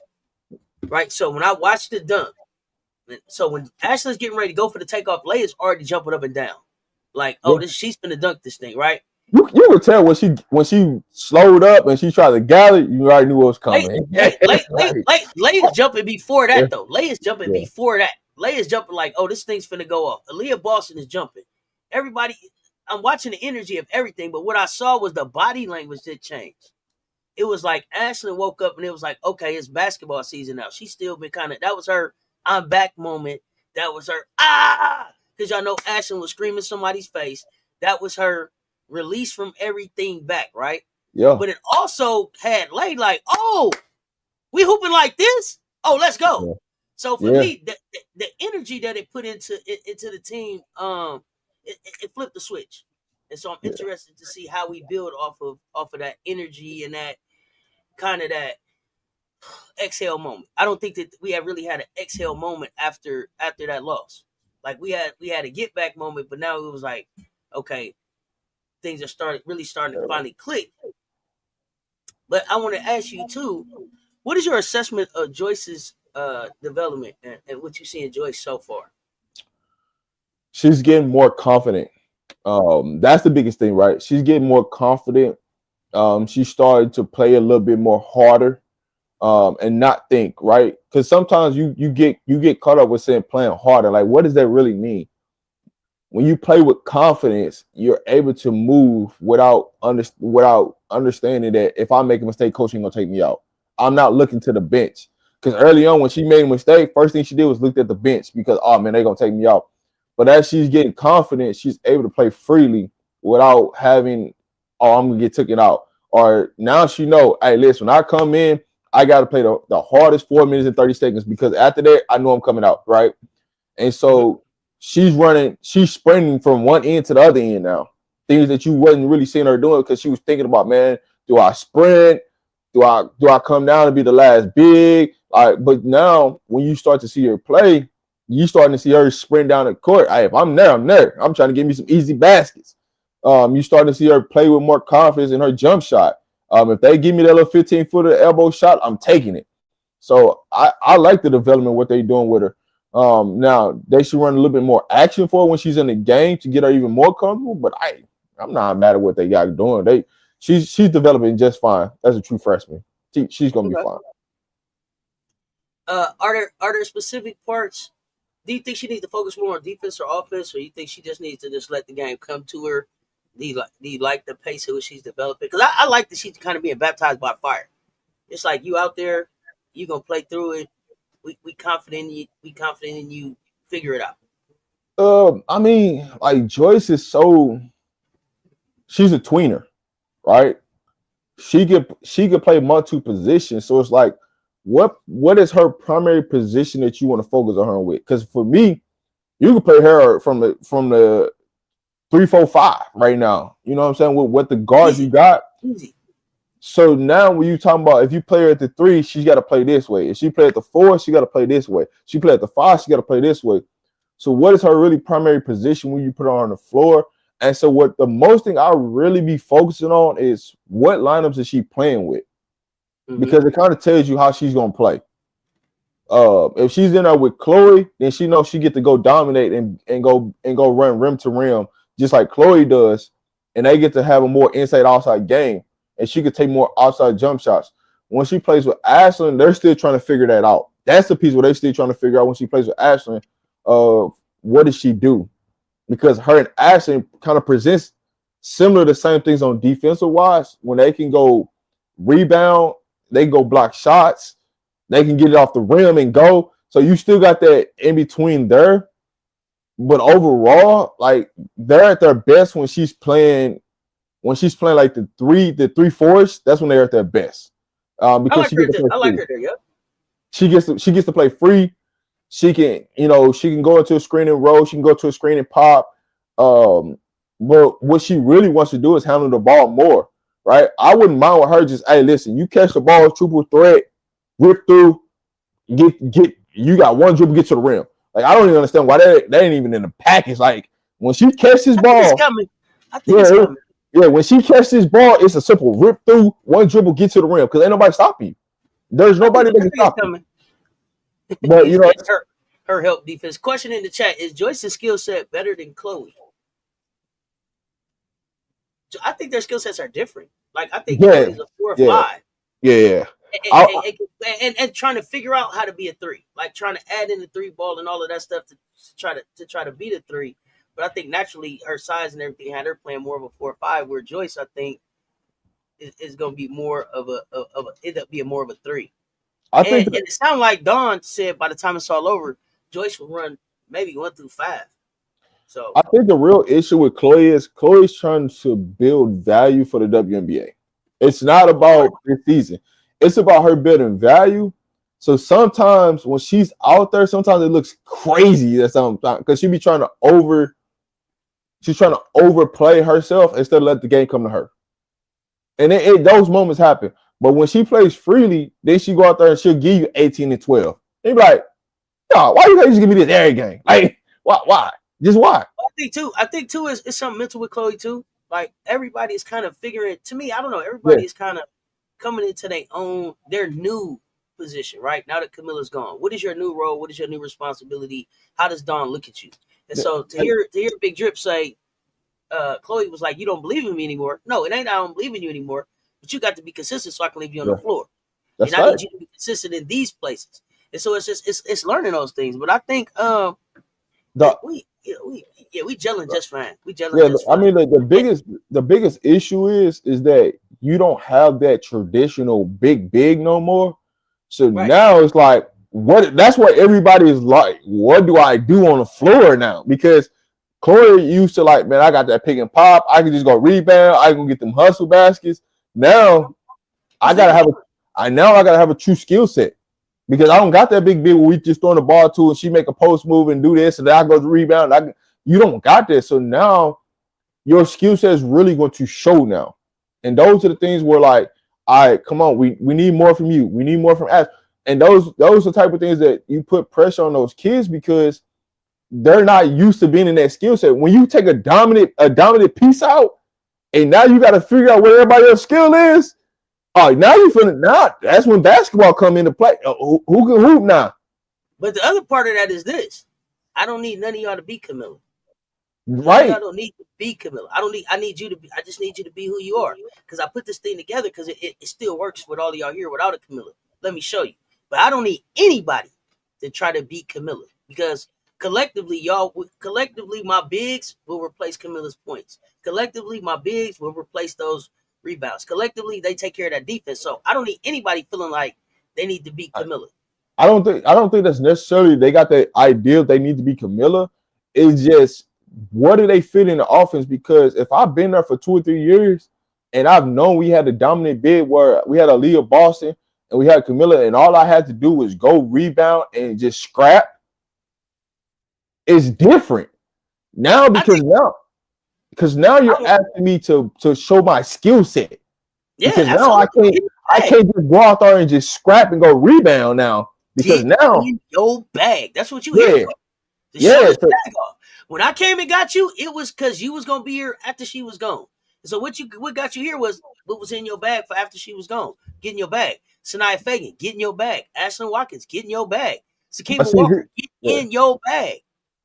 [SPEAKER 1] right? So when I watched the dunk, so when Ashley's getting ready to go for the takeoff, Leia's already jumping up and down, like, oh,
[SPEAKER 2] yeah.
[SPEAKER 1] she's gonna dunk this thing, right?
[SPEAKER 2] You could tell when she slowed up and she tried to gather, you already knew what was
[SPEAKER 1] Lay,
[SPEAKER 2] coming.
[SPEAKER 1] Lay, Lay, Lay,
[SPEAKER 2] Like,
[SPEAKER 1] Lay, Lay is jumping before
[SPEAKER 2] yeah,
[SPEAKER 1] that though. Lay is jumping
[SPEAKER 2] yeah,
[SPEAKER 1] before that. Lay is jumping like, oh, this thing's finna go off. Aaliyah Boston is jumping. Everybody, I'm watching the energy of everything, but what I saw was the body language that changed. It was like Ashlyn woke up and it was like, okay, it's basketball season now. She's still been that was her I'm back moment. That was her because y'all know Ashlyn was screaming somebody's face. That was her release from everything back, right?
[SPEAKER 2] yeah,
[SPEAKER 1] But it also had Lay like, oh, we hooping like this? Oh, let's go.
[SPEAKER 2] yeah,
[SPEAKER 1] So for
[SPEAKER 2] yeah,
[SPEAKER 1] me, the energy that it put into the team, it flipped the switch. And so I'm
[SPEAKER 2] yeah.
[SPEAKER 1] interested to see how we build off of that energy and that kind of that exhale moment. I don't think that we have really had an exhale moment after that loss. Like we had a get back moment, but now it was like, okay, things are starting to finally click. But I want to ask you too, what is your assessment of Joyce's development and what you see in Joyce so far?
[SPEAKER 2] She's getting more confident. That's the biggest thing, right? She's getting more confident. She started to play a little bit more harder, and not think, right? Because sometimes you get caught up with saying playing harder. Like, what does that really mean? When you play with confidence, you're able to move without understanding that if I make a mistake, coach ain't gonna take me out. I'm not looking to the bench, because early on when she made a mistake, first thing she did was looked at the bench because, oh man, they're gonna take me out. But as she's getting confident, she's able to play freely without having, oh, I'm gonna get taken out. or now she know, hey, listen, when I come in, I got to play the hardest 4 minutes and 30 seconds because after that, I know I'm coming out, right? And
[SPEAKER 1] Mhm.
[SPEAKER 2] so she's sprinting from one end to the other end now. Things that you wasn't really seeing her doing because she was thinking about, man, do I sprint? Do I come down and be the last big? But now when you start to see her play, you starting to see her sprint down the court. If I'm there, I'm there. I'm trying to get me some easy baskets. You starting to see her play with more confidence in her jump shot. If they give me that little 15-footer elbow shot, I'm taking it. So I like the development what they're doing with her. Now they should run a little bit more action for her when she's in the game to get her even more comfortable. But I'm not mad at what they got doing. She's developing just fine as a true freshman. She's gonna be
[SPEAKER 1] Okay.
[SPEAKER 2] fine.
[SPEAKER 1] Are there specific parts? Do you think she needs to focus more on defense or offense, or you think she just needs to just let the game come to her? Do you like the pace at which she's developing? Because I like that she's kind of being baptized by fire. It's like you out there, you gonna play through it. We confident in you. We confident in you. Figure it out.
[SPEAKER 2] I mean, like Joyce is she's a tweener, right? She could play multiple positions. So it's like, what is her primary position that you want to focus on her with? Because for me, you can play her from the 3-4-5 right now. You know what I'm saying? With what the guards you
[SPEAKER 1] Easy,
[SPEAKER 2] got.
[SPEAKER 1] easy.
[SPEAKER 2] So now when you talking about if you play her at the 3, she's got to play this way. If she play at the 4, she got to play this way. She play at the 5, she got to play this way. So what is her really primary position when you put her on the floor? And so what the most thing I really be focusing on is what lineups is she playing with?
[SPEAKER 1] Mm-hmm.
[SPEAKER 2] Because it kind of tells you how she's gonna play. If she's in there with Chloe, then she knows she get to go dominate and go run rim to rim just like Chloe does, and they get to have a more inside outside game, and she could take more outside jump shots. When she plays with Ashlyn, they're still trying to figure that out. That's the piece where they're still trying to figure out when she plays with Ashlyn, what does she do? Because her and Ashlyn kind of presents similar the same things on defensive wise when they can go rebound, they can go block shots, they can get it off the rim and go. So you still got that in between there. But overall, like they're at their best when she's playing like the three fours, that's when they're at their best.
[SPEAKER 1] I
[SPEAKER 2] Because
[SPEAKER 1] like
[SPEAKER 2] she
[SPEAKER 1] her.
[SPEAKER 2] gets to play
[SPEAKER 1] I like
[SPEAKER 2] free.
[SPEAKER 1] her there. Yeah.
[SPEAKER 2] She gets to play free. She can go into a screening roll, she can go to a screening pop. But what she really wants to do is handle the ball more, right? I wouldn't mind with her just, hey, listen, you catch the ball, triple threat, rip through, get you got one dribble, get to the rim. Like I don't even understand why they ain't even in the package. Like when she catches this
[SPEAKER 1] I think it's
[SPEAKER 2] ball,
[SPEAKER 1] coming. I think it's
[SPEAKER 2] yeah,
[SPEAKER 1] coming.
[SPEAKER 2] yeah, when she catches this ball, it's a simple rip through, one dribble, get to the rim because ain't nobody stopping you. There's
[SPEAKER 1] I think
[SPEAKER 2] nobody that
[SPEAKER 1] I
[SPEAKER 2] can
[SPEAKER 1] think it's
[SPEAKER 2] stop you.
[SPEAKER 1] coming.
[SPEAKER 2] But
[SPEAKER 1] He said her help defense. Question in the chat: Is Joyce's skill set better than Chloe? I think their skill sets are different. Like I think
[SPEAKER 2] yeah,
[SPEAKER 1] Chloe's a 4 or
[SPEAKER 2] yeah,
[SPEAKER 1] 5,
[SPEAKER 2] yeah.
[SPEAKER 1] and,
[SPEAKER 2] I,
[SPEAKER 1] and trying to figure out how to be a 3, like trying to add in the 3 ball and all of that stuff to try to beat a 3. But I think naturally her size and everything had her playing more of a 4 or 5. Where Joyce, I think, is going to be more of a end up being more of a 3.
[SPEAKER 2] I
[SPEAKER 1] And,
[SPEAKER 2] think
[SPEAKER 1] and it sounded like Dawn said by the time it's all over, Joyce will run maybe 1 through 5. So
[SPEAKER 2] I think the real issue with Chloe is Chloe's trying to build value for the WNBA. It's not
[SPEAKER 1] okay,
[SPEAKER 2] about this season. It's about her building value. So sometimes when she's out there, sometimes it looks crazy at some time because she's trying to overplay herself instead of let the game come to her. And those moments happen. But when she plays freely, then she go out there and she'll give you 18 and 12. And you be like, no, why you can't just give me this every game? Like, why? Just why?
[SPEAKER 1] I think too is it's something mental with Chloe too. Like everybody is kind of figuring. To me, I don't know.
[SPEAKER 2] Yeah.
[SPEAKER 1] Everybody is kind of coming into their new position right now that Camilla's gone. What is your new role? What is your new responsibility? How does Dawn look at you? And so to hear Big Drip say, Chloe was like, "You don't believe in me anymore." No, it ain't. I don't believe in you anymore. But you got to be consistent so I can leave you on the
[SPEAKER 2] Yeah,
[SPEAKER 1] floor.
[SPEAKER 2] that's
[SPEAKER 1] And I
[SPEAKER 2] right.
[SPEAKER 1] need you to be consistent in these places. And so it's just it's learning those things. But I think
[SPEAKER 2] The
[SPEAKER 1] we gelling just fine. We gelling
[SPEAKER 2] Yeah,
[SPEAKER 1] just
[SPEAKER 2] I
[SPEAKER 1] fine.
[SPEAKER 2] mean the biggest issue is that you don't have that traditional big no more. So
[SPEAKER 1] Right.
[SPEAKER 2] now it's like what that's what everybody is like. What do I do on the floor now? Because Corey used to like, man, I got that pick and pop. I can just go rebound. I can get them hustle baskets. Now I
[SPEAKER 1] Who's
[SPEAKER 2] gotta
[SPEAKER 1] that?
[SPEAKER 2] have a I gotta have a true skill set because I don't got that big where we just throwing the ball to and she make a post move and do this and then I go to rebound. You don't got that. So now your skill set is really going to show now. And those are the things where like, all right, come on, we need more from you. We need more from us. And those are the type of things that you put pressure on those kids because they're not used to being in that skill set. When you take a dominant piece out, and now you got to figure out what everybody else's skill is. All right, now you feeling now. That's when basketball come into play. Who can hoop now?
[SPEAKER 1] But the other part of that is this: I don't need none of y'all to be Camilla. None of y'all
[SPEAKER 2] Right.
[SPEAKER 1] don't need to be Camilla. I don't need. I need you to be. I just need you to be who you are. Because I put this thing together because it still works with all of y'all here without a Camilla. Let me show you. But I don't need anybody to try to beat Camilla because collectively, my bigs will replace Camilla's points. Collectively, my bigs will replace those rebounds. Collectively, they take care of that defense. So I don't need anybody feeling like they need to beat Camilla.
[SPEAKER 2] I don't think that's necessarily they got the ideal they need to be Camilla. It's just what do they fit in the offense? Because if I've been there for 2 or 3 years and I've known we had a dominant bid where we had a Leah Boston and we had Camilla and all I had to do was go rebound and just scrap, it's different now
[SPEAKER 1] I think
[SPEAKER 2] because now
[SPEAKER 1] I
[SPEAKER 2] you're
[SPEAKER 1] don't.
[SPEAKER 2] asking me to show my skill set
[SPEAKER 1] Yeah,
[SPEAKER 2] because now
[SPEAKER 1] absolutely. Get in
[SPEAKER 2] I
[SPEAKER 1] your bag.
[SPEAKER 2] can't just go out there and just scrap and go rebound now because
[SPEAKER 1] Get
[SPEAKER 2] now
[SPEAKER 1] in your bag. That's what you here
[SPEAKER 2] yeah
[SPEAKER 1] for. To show
[SPEAKER 2] yeah
[SPEAKER 1] his
[SPEAKER 2] so,
[SPEAKER 1] bag off. When I came and got you, it was because you was gonna be here after she was gone. So what got you here was what was in your bag for after she was gone. Get in your bag. Sanaya Fagan, get in your bag. Ashlyn Watkins, get in your bag.
[SPEAKER 2] but
[SPEAKER 1] Sakima
[SPEAKER 2] see
[SPEAKER 1] Walker, get
[SPEAKER 2] yeah.
[SPEAKER 1] in your bag.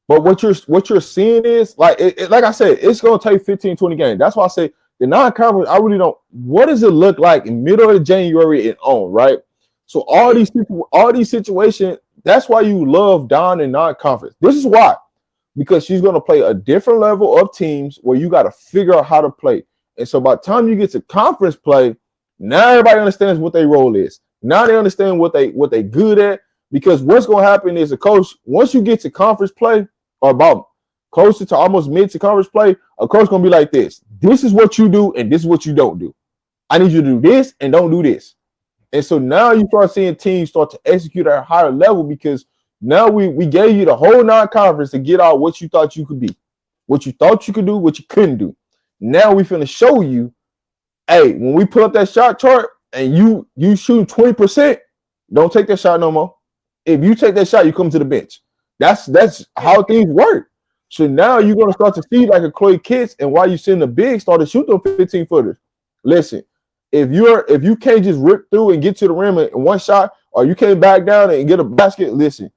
[SPEAKER 2] But what you're seeing is like like I said, it's gonna take 15, 20 games. That's why I say the non-conference, I really don't what does it look like in middle of January and on, right? So
[SPEAKER 1] Yeah.
[SPEAKER 2] all these situations, that's why you love Don and non-conference. This is why. Because she's gonna play a different level of teams where you gotta figure out how to play. And so by the time you get to conference play, now everybody understands what their role is. Now they understand what they good at. Because what's gonna happen is a coach, once you get to conference play, or about closer to almost mid to conference play, a coach gonna be like this. This is what you do, and this is what you don't do. I need you to do this and don't do this. And so now you start seeing teams start to execute at a higher level because now we gave you the whole non-conference to get out what you thought you could be, what you thought you could do, what you couldn't do. Now we finna show you, hey, when we put up that shot chart and you shoot 20%, don't take that shot no more. If you take that shot, you come to the bench. That's how things work. So now you're gonna start to see like a Chloe Kitts, and while you send the big start to shoot them 15 footers. Listen, if you can't just rip through and get to the rim in one shot, or you can't back down and get a basket, listen,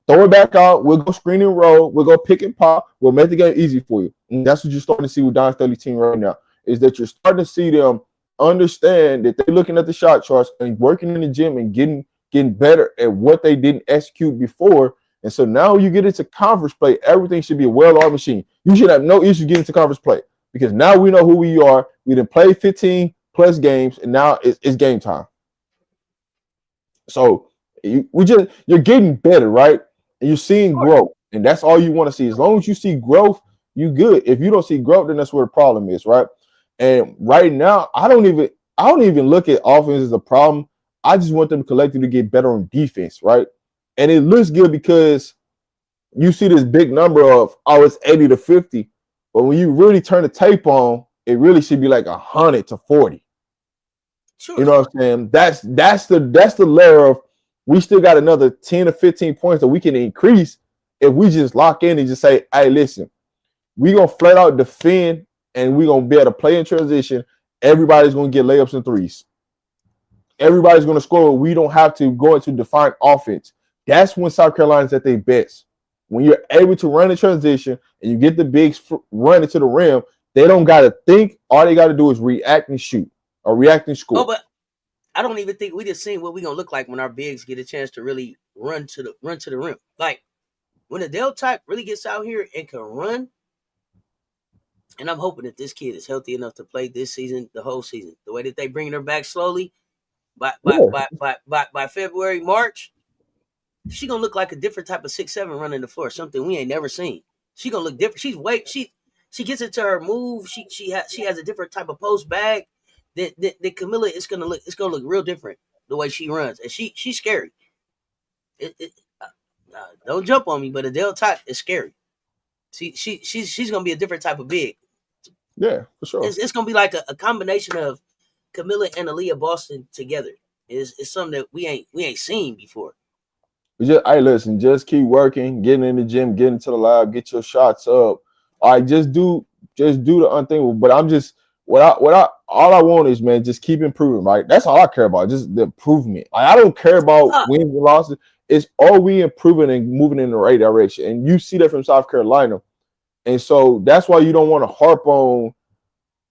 [SPEAKER 2] throw it back out. We'll go screen and roll. We'll go pick and pop. We'll make the game easy for you. And that's what you're starting to see with Don Staley's team right now. Is that you're starting to see them understand that they're looking at the shot charts and working in the gym and getting better at what they didn't execute before. And so now you get into conference play, everything should be a well-oiled machine. You should have no issue getting to conference play because now we know who we are. We didn't play 15 plus games, and now it's game time. So you're getting better, right? And you're seeing growth, and that's all you want to see. As long as you see growth, you good. If you don't see growth, then that's where the problem is, right? And right now, I don't even look at offense as a problem. I just want them collectively to get better on defense, right? And it looks good because you see this big number of it's 80 to 50, but when you really turn the tape on, it really should be like 100 to 40.
[SPEAKER 1] Sure.
[SPEAKER 2] You know what I'm saying? That's the layer of we still got another 10 or 15 points that we can increase if we just lock in and just say, hey, listen, we're gonna flat out defend and we're gonna be able to play in transition. Everybody's gonna get layups and threes. Everybody's gonna score. We don't have to go into defined offense. That's when South Carolina's at their best. When you're able to run in transition and you get the bigs running to the rim, they don't gotta think. All they gotta do is react and shoot or react and
[SPEAKER 1] Oh,
[SPEAKER 2] score.
[SPEAKER 1] but I don't even think we just seen what we gonna look like when our bigs get a chance to really run to the rim. Like when the Dell type really gets out here and can run, and I'm hoping that this kid is healthy enough to play this season, the whole season. The way that they bringing her back slowly
[SPEAKER 2] Yeah.
[SPEAKER 1] by February, March, she gonna look like a different type of 6'7" running the floor, something we ain't never seen. She gonna look different. She gets into her move. She has a different type of post bag. that Camilla is gonna look. It's gonna look real different the way she runs, and she's scary. Don't jump on me, but Adele Tot is scary. She's gonna be a different type of big.
[SPEAKER 2] Yeah, for sure.
[SPEAKER 1] It's gonna be like a combination of Camilla and Aaliyah Boston together. It's something that we ain't seen before.
[SPEAKER 2] Just, hey, listen, just keep working, getting in the gym, getting to the lab, get your shots up. All right, just do the unthinkable. But I'm just all I want is, man, just keep improving, right? That's all I care about, just the improvement. Like, I don't care about wins and losses. It's are we improving and moving in the right direction? And you see that from South Carolina. And so that's why you don't want to harp on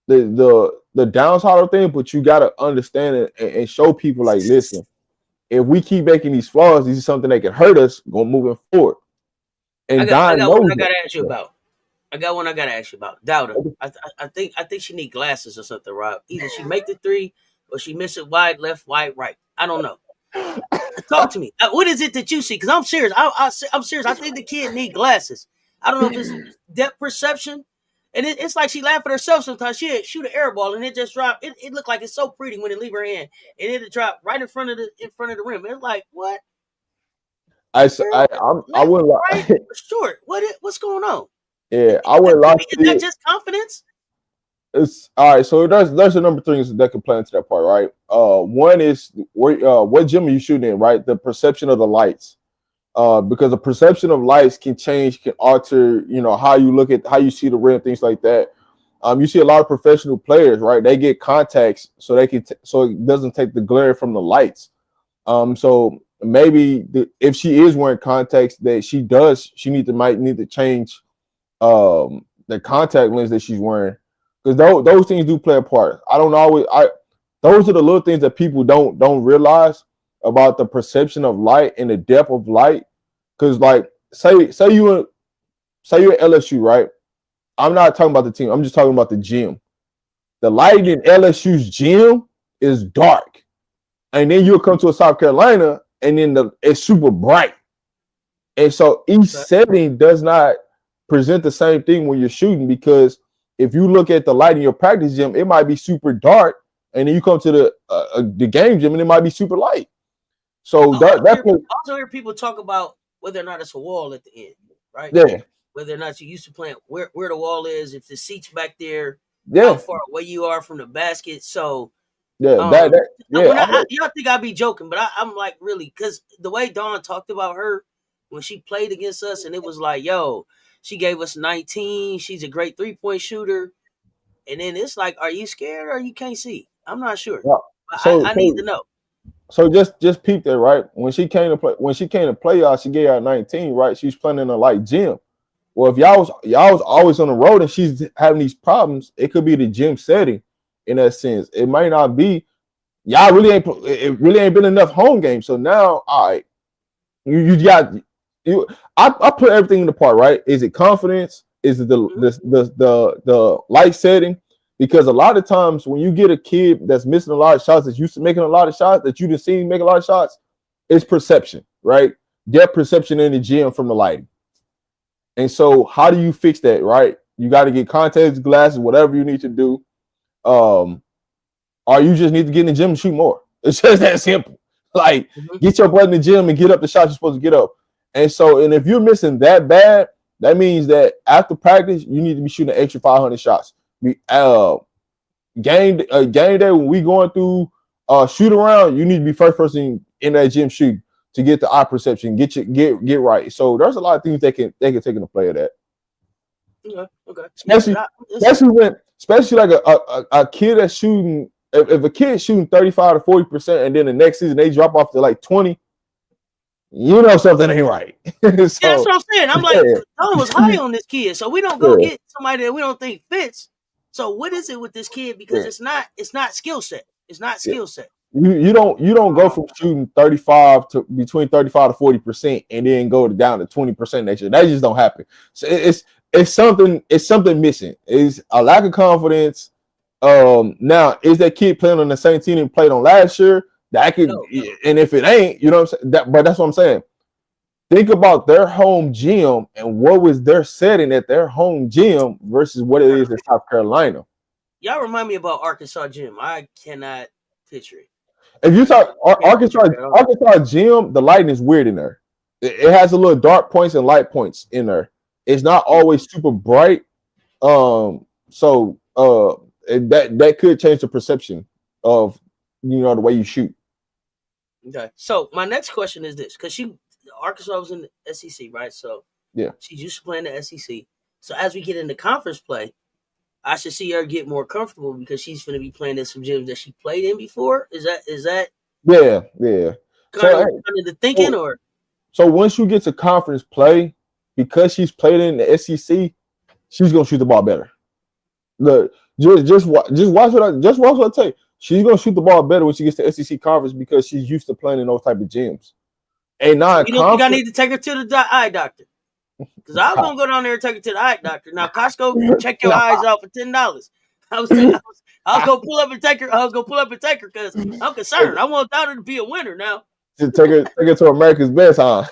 [SPEAKER 2] the downside of thing, but you gotta understand it and show people like, listen, if we keep making these flaws, this is something that can hurt us going moving forward. And
[SPEAKER 1] I
[SPEAKER 2] Don
[SPEAKER 1] got
[SPEAKER 2] knows
[SPEAKER 1] one I
[SPEAKER 2] that.
[SPEAKER 1] gotta ask you about. I got one I gotta ask you about. Dowda. I think she need glasses or something, Rob. Either she make the three or she miss it wide left, wide, right. I don't know. Talk to me. What is it that you see? Because I'm serious. I'm serious. I think the kid need glasses. I don't know if it's depth perception. And it's like she laughed at herself sometimes. She'd shoot an air ball and it just dropped. It looked like it's so pretty when it leave her hand. And it drop right in front of the rim. It's like, what? Girl,
[SPEAKER 2] I
[SPEAKER 1] left,
[SPEAKER 2] wouldn't
[SPEAKER 1] right,
[SPEAKER 2] lie.
[SPEAKER 1] short. What's going on?
[SPEAKER 2] Yeah, I wouldn't lie to
[SPEAKER 1] Is that
[SPEAKER 2] you.
[SPEAKER 1] just confidence?
[SPEAKER 2] It's all right. So there's a number of things that can play into that part, right? One is what gym are you shooting in, right? The perception of the lights. Because the perception of lights can change, can alter, how you look at, how you see the rim, things like that. You see a lot of professional players, right? They get contacts so they can, so it doesn't take the glare from the lights. So maybe if she is wearing contacts, that she might need to change the contact lens that she's wearing, because those things do play a part. I don't always, those are the little things that people don't realize about the perception of light and the depth of light. Because like say you're at LSU, right? I'm not talking about the team. I'm just talking about the gym. The light in LSU's gym is dark, and then you'll come to a South Carolina, and then it's super bright. And so each setting does not present the same thing when you're shooting, because if you look at the light in your practice gym, it might be super dark, and then you come to the game gym and it might be super light. So
[SPEAKER 1] also hear people talk about whether or not it's a wall at the end, right?
[SPEAKER 2] Yeah.
[SPEAKER 1] Whether or not you used to playing where the wall is, if the seats back there,
[SPEAKER 2] Yeah.
[SPEAKER 1] how far away you are from the basket. So
[SPEAKER 2] yeah,
[SPEAKER 1] y'all think I'd be joking, but I'm like, really, because the way Dawn talked about her when she played against us, and it was like, yo, she gave us 19. She's a great 3-point shooter. And then it's like, are you scared or you can't see? I'm not sure. I need to know.
[SPEAKER 2] So just peep that, right? When she came to play y'all, she gave out 19, right? She's playing in a light gym. Well, if y'all was always on the road and she's having these problems, it could be the gym setting in that sense. It might not be. Y'all really ain't. It really ain't been enough home games. So now, all right, you got you. I put everything in the part, right? Is it confidence? Is it the light setting? Because a lot of times when you get a kid that's missing a lot of shots, that's used to making a lot of shots, that you just seen make a lot of shots, it's perception, right? Depth perception in the gym from the lighting. And so how do you fix that, right? You got to get contacts, glasses, whatever you need to do. Or you just need to get in the gym and shoot more. It's just that simple. Like, get your butt in the gym and get up the shots you're supposed to get up. And so, and if you're missing that bad, that means that after practice, you need to be shooting an extra 500 shots. Game day when we going through shoot around, you need to be first person in that gym shooting to get the eye perception, get right. So there's a lot of things they can take into play of that.
[SPEAKER 1] Okay.
[SPEAKER 2] Especially like a kid that's shooting. If a kid's shooting 35 to 40%, and then the next season they drop off to like 20, you know something ain't right. So,
[SPEAKER 1] that's what I'm saying. I'm like, Don was high on this kid, so we don't go get somebody that we don't think fits. So what is it with this kid? Because it's not skill set. It's not skill set.
[SPEAKER 2] You don't go from shooting 35 to between 35 to 40% and then go down to 20% next year. That just don't happen. So it's something missing. It's a lack of confidence. Now, is that kid playing on the same team he played on last year? That could, and if it ain't, you know what I'm saying? But that's what I'm saying. Think about their home gym and what was their setting at their home gym versus what it is in South Carolina.
[SPEAKER 1] Y'all remind me about Arkansas Gym. I cannot picture it.
[SPEAKER 2] If you talk
[SPEAKER 1] Can't picture it at all.
[SPEAKER 2] Arkansas Gym, the lighting is weird in there. It has a little dark points and light points in there. It's not always super bright. That could change the perception of the way you shoot.
[SPEAKER 1] Okay. So my next question is this, because Arkansas was in the SEC, right? So
[SPEAKER 2] Yeah.
[SPEAKER 1] she's used to playing the SEC. So as we get into conference play, I should see her get more comfortable because she's going to be playing in some gyms that she played in before. Is that
[SPEAKER 2] Yeah.
[SPEAKER 1] kind of the thinking, or?
[SPEAKER 2] So once you get to conference play, because she's played in the SEC, she's gonna shoot the ball better. Look, just watch what I tell you. She's gonna shoot the ball better when she gets to SEC conference because she's used to playing in those type of gyms. And not
[SPEAKER 1] you don't think I need to take her to the eye doctor? Because I was gonna go down there and take her to the eye doctor. Now Costco, check your eyes out for $10. I was gonna pull up and take her. I was gonna pull up and take her because I'm concerned. I want daughter to be a winner now.
[SPEAKER 2] Just take her to America's Best, huh?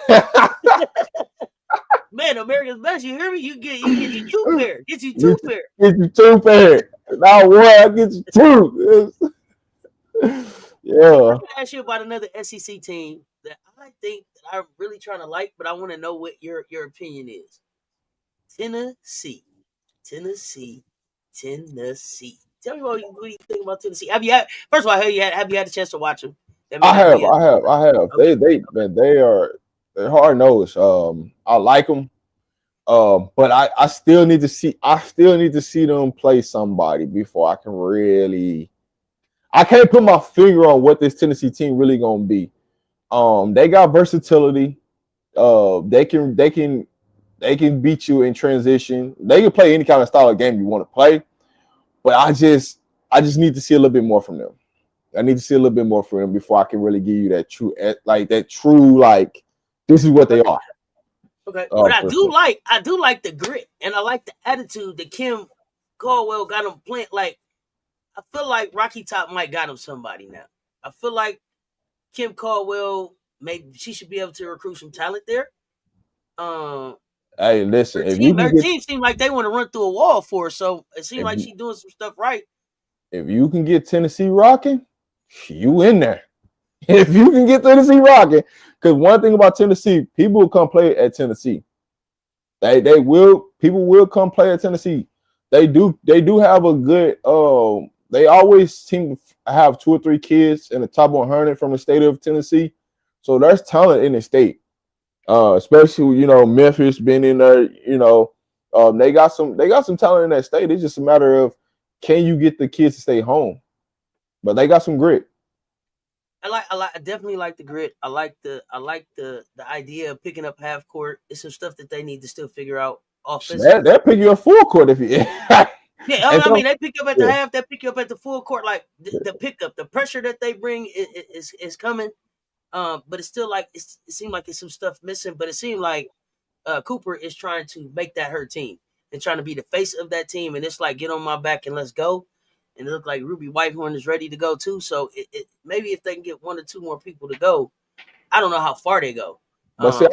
[SPEAKER 1] Man, America's Best. You hear me? You get you two pair. Get you two pair.
[SPEAKER 2] Get you two pair. Not one. I get you two. Yeah.
[SPEAKER 1] Let me ask you about another SEC team that I think that I'm really trying to like, but I want to know what your opinion is. Tennessee. Tell me what you think about Tennessee. First of all, have you had a chance to watch them?
[SPEAKER 2] I have. Okay. They're hard nosed. I like them. But I still need to see them play somebody before I can really. I can't put my finger on what this Tennessee team really gonna be. They got versatility. They can beat you in transition. They can play any kind of style of game you want to play. But I just need to see a little bit more from them. I need to see a little bit more from them before I can really give you that true this is what they are.
[SPEAKER 1] Okay, but I do like the grit and I like the attitude that Kim Caldwell got them playing. Like, I feel like Rocky Top might got him somebody now. I feel like Kim Caldwell, maybe she should be able to recruit some talent there.
[SPEAKER 2] Hey, listen,
[SPEAKER 1] her team seemed like they want to run through a wall for her, so it seemed like she's doing some stuff right.
[SPEAKER 2] If you can get Tennessee rocking, you in there. If you can get Tennessee rocking, because one thing about Tennessee, people will come play at Tennessee. People will come play at Tennessee. They do have a good. They always seem to have 2 or 3 kids in the top 100 from the state of Tennessee. So there's talent in the state. Especially Memphis been in there. They got some talent in that state. It's just a matter of, can you get the kids to stay home? But they got some grit.
[SPEAKER 1] I definitely like the grit. I like the idea of picking up half court. It's some stuff that they need to still figure out offensively.
[SPEAKER 2] They'll pick you up full court if you.
[SPEAKER 1] Yeah, I mean, they pick up at the half. They pick you up at the full court. Like the pickup, the pressure that they bring is coming. But it's still like it seemed like it's some stuff missing. But it seemed like Cooper is trying to make that her team and trying to be the face of that team. And it's like, get on my back and let's go. And it looked like Ruby Whitehorn is ready to go too. So maybe if they can get 1 or 2 more people to go, I don't know how far they go.
[SPEAKER 2] But see,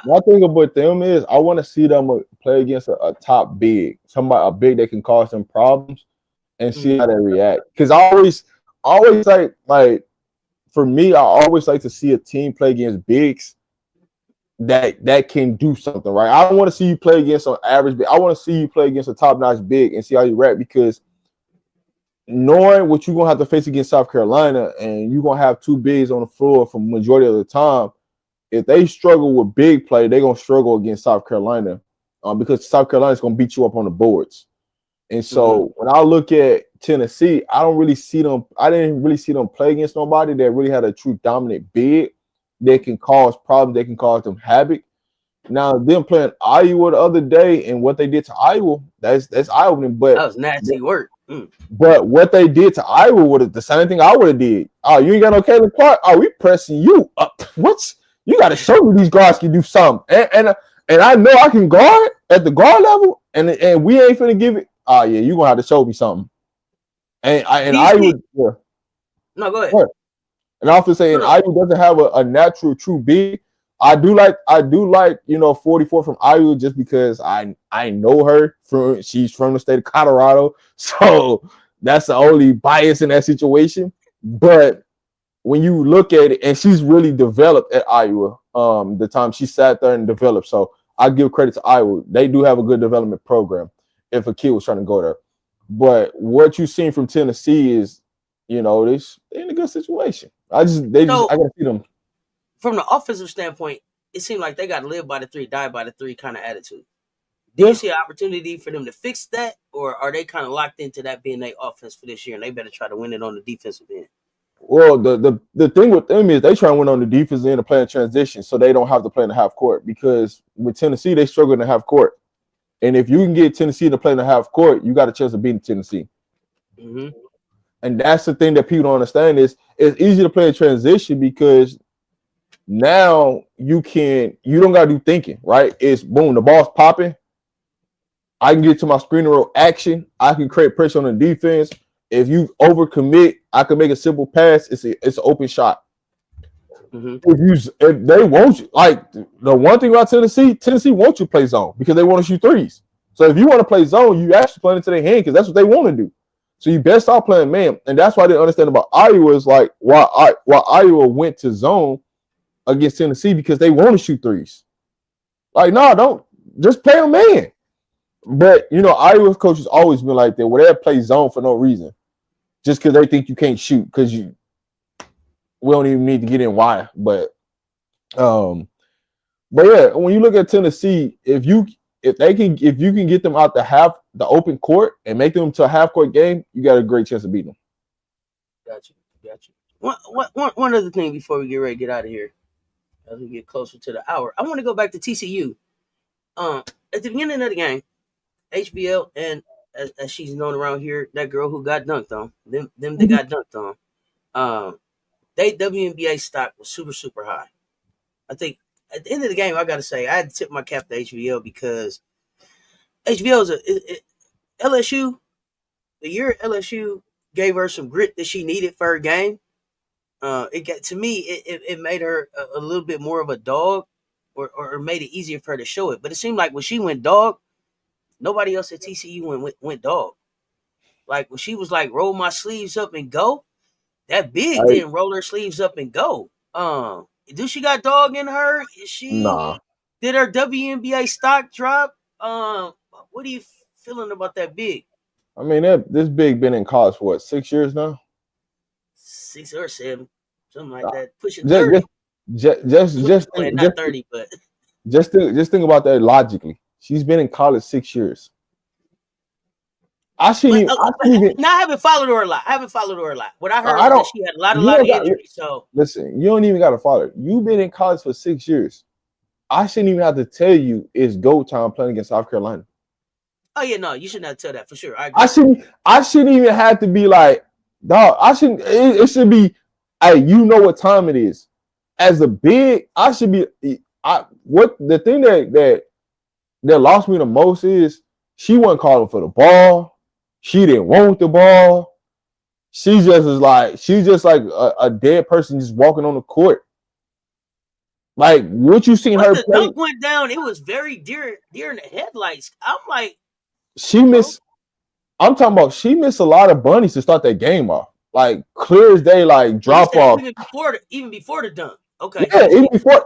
[SPEAKER 2] one thing about them is I want to see them play against a top big, somebody, a big that can cause them problems, and see how they react. Because I always like for me, I always like to see a team play against bigs that can do something, right? I don't want to see you play against an average big. I want to see you play against a top-notch big and see how you react, because knowing what you're going to have to face against South Carolina, and you're going to have 2 bigs on the floor for the majority of the time, if they struggle with big play, they're going to struggle against South Carolina because South Carolina is going to beat you up on the boards. And so when I look at Tennessee, I didn't really see them play against nobody that really had a true dominant big that can cause problems, they can cause them havoc. Now, them playing Iowa the other day and what they did to Iowa, that's eye-opening. But
[SPEAKER 1] that was nasty work.
[SPEAKER 2] But what they did to Iowa would have the same thing I would have did. Oh, you ain't got no Caleb Clark? Oh, we pressing you up. You got to show me these guards can do something. And I know I can guard at the guard level, and we ain't finna give it. Oh, yeah, you're going to have to show me something. And I would. Yeah.
[SPEAKER 1] No, go ahead.
[SPEAKER 2] And I also say, and Iowa doesn't have a natural true big. I do like 44 from Iowa just because I know her she's from the state of Colorado. So that's the only bias in that situation. But when you look at it, and she's really developed at Iowa, the time she sat there and developed. So I give credit to Iowa. They do have a good development program if a kid was trying to go there. But what you've seen from Tennessee is, they're in a good situation. I
[SPEAKER 1] So
[SPEAKER 2] gotta see them.
[SPEAKER 1] from the offensive standpoint, it seemed like they got to live by the three, die by the three kind of attitude. Do you
[SPEAKER 2] Yeah.
[SPEAKER 1] see an opportunity for them to fix that, or are they kind of locked into that being their offense for this year, and they better try to win it on the defensive end?
[SPEAKER 2] Well, the thing with them is they try to win on the defense end and play in transition, so they don't have to play in the half court. Because with Tennessee, they struggle in the half court, and if you can get Tennessee to play in the half court, you got a chance of beating Tennessee.
[SPEAKER 1] Mm-hmm.
[SPEAKER 2] And that's the thing that people don't understand is it's easy to play in transition because now you don't gotta do thinking, right? It's boom, the ball's popping. I can get to my screen and roll action. I can create pressure on the defense. If you overcommit, I can make a simple pass. It's an open shot.
[SPEAKER 1] Mm-hmm.
[SPEAKER 2] If they want you, like the one thing about Tennessee wants you to play zone because they want to shoot threes. So if you want to play zone, you actually play into their hand because that's what they want to do. So you best start playing man, and that's why I didn't understand about Iowa is like why Iowa went to zone against Tennessee because they want to shoot threes. Like no, don't just play a man. But Iowa's coach has always been like that, where they play zone for no reason, just because they think you can't shoot because we don't even need to get in why. But yeah, when you look at Tennessee, if you can get them out the open court and make them to a half court game, you got a great chance of beating them.
[SPEAKER 1] Gotcha. One other thing before we get ready to get out of here, as we get closer to the hour, I want to go back to TCU. At the beginning of the game, HBL and as she's known around here, that girl who got dunked on, them that got dunked on, they WNBA stock was super, super high. I think at the end of the game, I got to say, I had to tip my cap to HBL because HBL is LSU. The year LSU gave her some grit that she needed for her game. It made her a little bit more of a dog, or made it easier for her to show it. But it seemed like when she went dog, nobody else at TCU went dog. Like when she was like, roll my sleeves up and go, that big
[SPEAKER 2] Right?
[SPEAKER 1] didn't roll her sleeves up and go. Do she got dog in her?
[SPEAKER 2] Nah.
[SPEAKER 1] Did her WNBA stock drop? What are you feeling about that big?
[SPEAKER 2] I mean, this big been in college for what, 6 years now?
[SPEAKER 1] 6 or 7, something like that. Pushing
[SPEAKER 2] Just
[SPEAKER 1] 30. Not
[SPEAKER 2] just
[SPEAKER 1] 30, but
[SPEAKER 2] just think about that logically. She's been in college 6 years. I shouldn't even. I shouldn't even.
[SPEAKER 1] now I haven't followed her a lot. What I heard
[SPEAKER 2] I
[SPEAKER 1] was that
[SPEAKER 2] don't.
[SPEAKER 1] she had a
[SPEAKER 2] You
[SPEAKER 1] lot
[SPEAKER 2] don't
[SPEAKER 1] of
[SPEAKER 2] got.
[SPEAKER 1] injuries. So
[SPEAKER 2] Listen, you don't even got to follow her. You've been in college for 6 years. I shouldn't even have to tell you it's go time playing against South Carolina.
[SPEAKER 1] oh yeah, no, you shouldn't have to tell that for sure. I
[SPEAKER 2] I
[SPEAKER 1] agree.
[SPEAKER 2] shouldn't. I shouldn't even have to be like, dog. I shouldn't. It should be. Hey, you know what time it is. As a big, I should be. What the thing that lost me the most is she wasn't calling for the ball. She didn't want the ball. She's just like a dead person just walking on the court. Like what you seen
[SPEAKER 1] When
[SPEAKER 2] her
[SPEAKER 1] the
[SPEAKER 2] play,
[SPEAKER 1] dunk went down, it was very dear in the headlights. I'm like,
[SPEAKER 2] she missed. I'm talking about she missed a lot of bunnies to start that game off. Like clear as day, like
[SPEAKER 1] well, you
[SPEAKER 2] drop
[SPEAKER 1] said
[SPEAKER 2] off.
[SPEAKER 1] even before the dunk. Okay,
[SPEAKER 2] Yeah,
[SPEAKER 1] so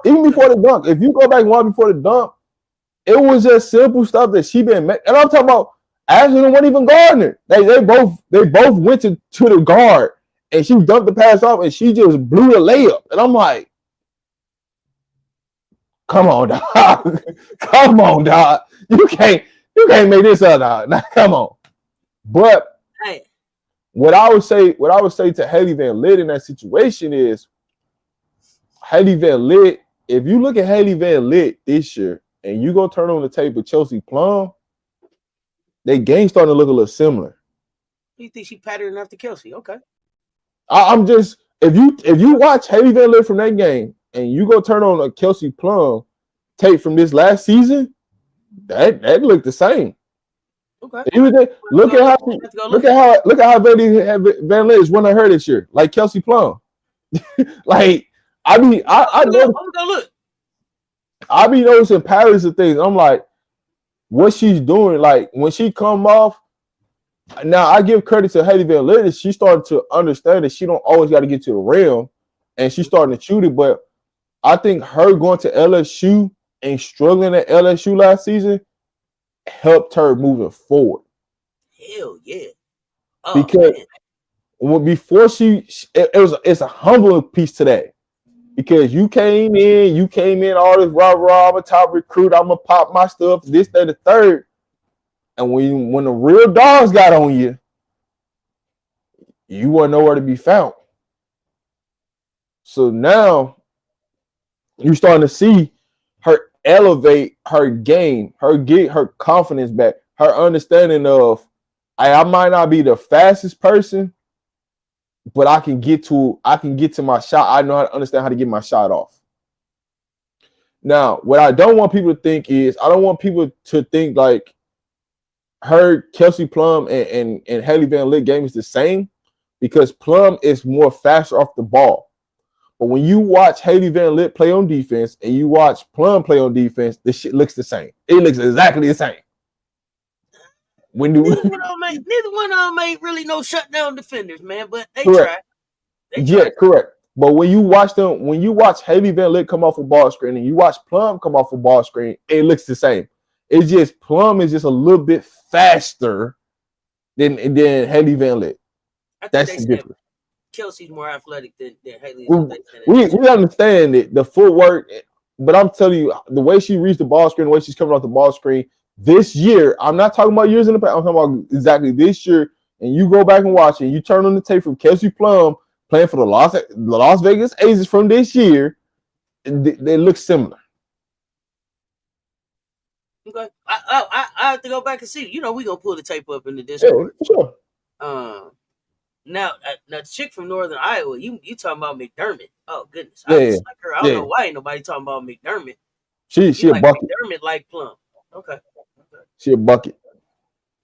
[SPEAKER 2] even before the dunk. If you go back one before the dunk, it was just simple stuff that she been. And I'm talking about Ashley wasn't even guarding her. They both went to the guard, and she dumped the pass off, and she just blew the layup. And I'm like, come on, dog. Come on, dog. You can't make this up, dog. Now, come on. But
[SPEAKER 1] hey,
[SPEAKER 2] what I would say to Haley Van Lith in that situation is Haley Van Lith. If you look at Haley Van Lith this year, and you go turn on the tape with Chelsea Plum, their game starting to look a little similar.
[SPEAKER 1] you think she patterned after Kelsey? Okay.
[SPEAKER 2] I'm just if you watch Haley Van Lith from that game and you go turn on a Kelsey Plum tape from this last season, that looked the same.
[SPEAKER 1] Okay.
[SPEAKER 2] Look at how Van Lith is running her this year, like Kelsey Plum. Like I mean, I
[SPEAKER 1] I'm gonna go look.
[SPEAKER 2] I be noticing patterns of things. I'm like, what she's doing, like when she come off. Now I give credit to Haley Van Litten. She started to understand that she don't always got to get to the rim, and she's starting to shoot it. But I think her going to LSU and struggling at LSU last season helped her moving forward.
[SPEAKER 1] Hell yeah. Oh
[SPEAKER 2] Because
[SPEAKER 1] man.
[SPEAKER 2] before it's a humbling piece to that. Because you came in all this rah, I'm a top recruit, I'm gonna pop my stuff, this, that, the third. And when the real dogs got on you, you weren't nowhere to be found. So now you're starting to see her elevate her game, her get her confidence back, her understanding of I might not be the fastest person, but I can get to my shot. I know how to understand how to get my shot off. Now, what I don't want people to think is I don't want people to think like her Kelsey Plum and Haley Van Lith game is the same because Plum is more faster off the ball. But when you watch Haley Van Lith play on defense and you watch Plum play on defense, this shit looks the same. It looks exactly the same. When you
[SPEAKER 1] Neither one of them ain't really no shutdown defenders, man. But they
[SPEAKER 2] correct,
[SPEAKER 1] try. They
[SPEAKER 2] yeah,
[SPEAKER 1] try.
[SPEAKER 2] correct. But when you watch Haley Van Lith come off a ball screen and you watch Plum come off a ball screen, it looks the same. It's just Plum is just a little bit faster than Haley Van Lith.
[SPEAKER 1] I think
[SPEAKER 2] That's
[SPEAKER 1] they
[SPEAKER 2] the
[SPEAKER 1] said
[SPEAKER 2] difference.
[SPEAKER 1] Kelsey's more athletic than Haley is what
[SPEAKER 2] we,
[SPEAKER 1] they said in this.
[SPEAKER 2] we understand it, the footwork, but I'm telling you, the way she reached the ball screen, the way she's coming off the ball screen this year, I'm not talking about years in the past, I'm talking about exactly this year. And you go back and watch it, you turn on the tape from Kelsey Plum playing for the Las Vegas Aces from this year, they look similar.
[SPEAKER 1] Okay. I have to go back and see. You know, we gonna pull the tape up in the
[SPEAKER 2] Yeah,
[SPEAKER 1] Discord.
[SPEAKER 2] for sure.
[SPEAKER 1] Now, the chick from Northern Iowa, you talking about McDermott? Oh goodness, I
[SPEAKER 2] Yeah,
[SPEAKER 1] just like her. I don't
[SPEAKER 2] yeah.
[SPEAKER 1] know why ain't nobody talking about McDermott.
[SPEAKER 2] She
[SPEAKER 1] You
[SPEAKER 2] a
[SPEAKER 1] like
[SPEAKER 2] bucket.
[SPEAKER 1] McDermott like Plum? Okay.
[SPEAKER 2] She a bucket.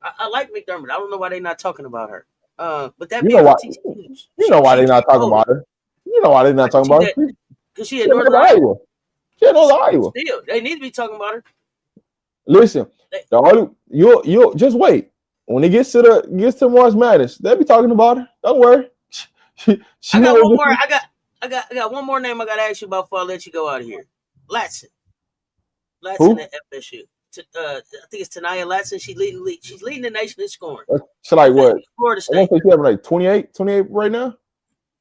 [SPEAKER 1] I like McDermott. I don't know why they not talking about her. But that
[SPEAKER 2] You know
[SPEAKER 1] being for
[SPEAKER 2] why?
[SPEAKER 1] TCU,
[SPEAKER 2] You know why
[SPEAKER 1] she
[SPEAKER 2] they not
[SPEAKER 1] came
[SPEAKER 2] talking
[SPEAKER 1] over.
[SPEAKER 2] about her? You know why they not
[SPEAKER 1] Like
[SPEAKER 2] talking about her?
[SPEAKER 1] because she
[SPEAKER 2] She
[SPEAKER 1] at
[SPEAKER 2] at
[SPEAKER 1] Northern
[SPEAKER 2] Northern
[SPEAKER 1] Iowa.
[SPEAKER 2] Iowa. She at Northern Iowa.
[SPEAKER 1] Still, they need to be talking about her.
[SPEAKER 2] Listen,
[SPEAKER 1] They,
[SPEAKER 2] the only you just wait. When it gets to March Madness, they'll be talking about her. Don't worry. She
[SPEAKER 1] I got one
[SPEAKER 2] won't
[SPEAKER 1] more.
[SPEAKER 2] get
[SPEAKER 1] I got one more name I got to ask you about before I let you go out of here. Latson. Latson
[SPEAKER 2] who?
[SPEAKER 1] at FSU. I think it's Tanaya Latson. She's leading the nation in scoring.
[SPEAKER 2] She like what?
[SPEAKER 1] Florida
[SPEAKER 2] I want
[SPEAKER 1] State.
[SPEAKER 2] to say she having like 28 right now.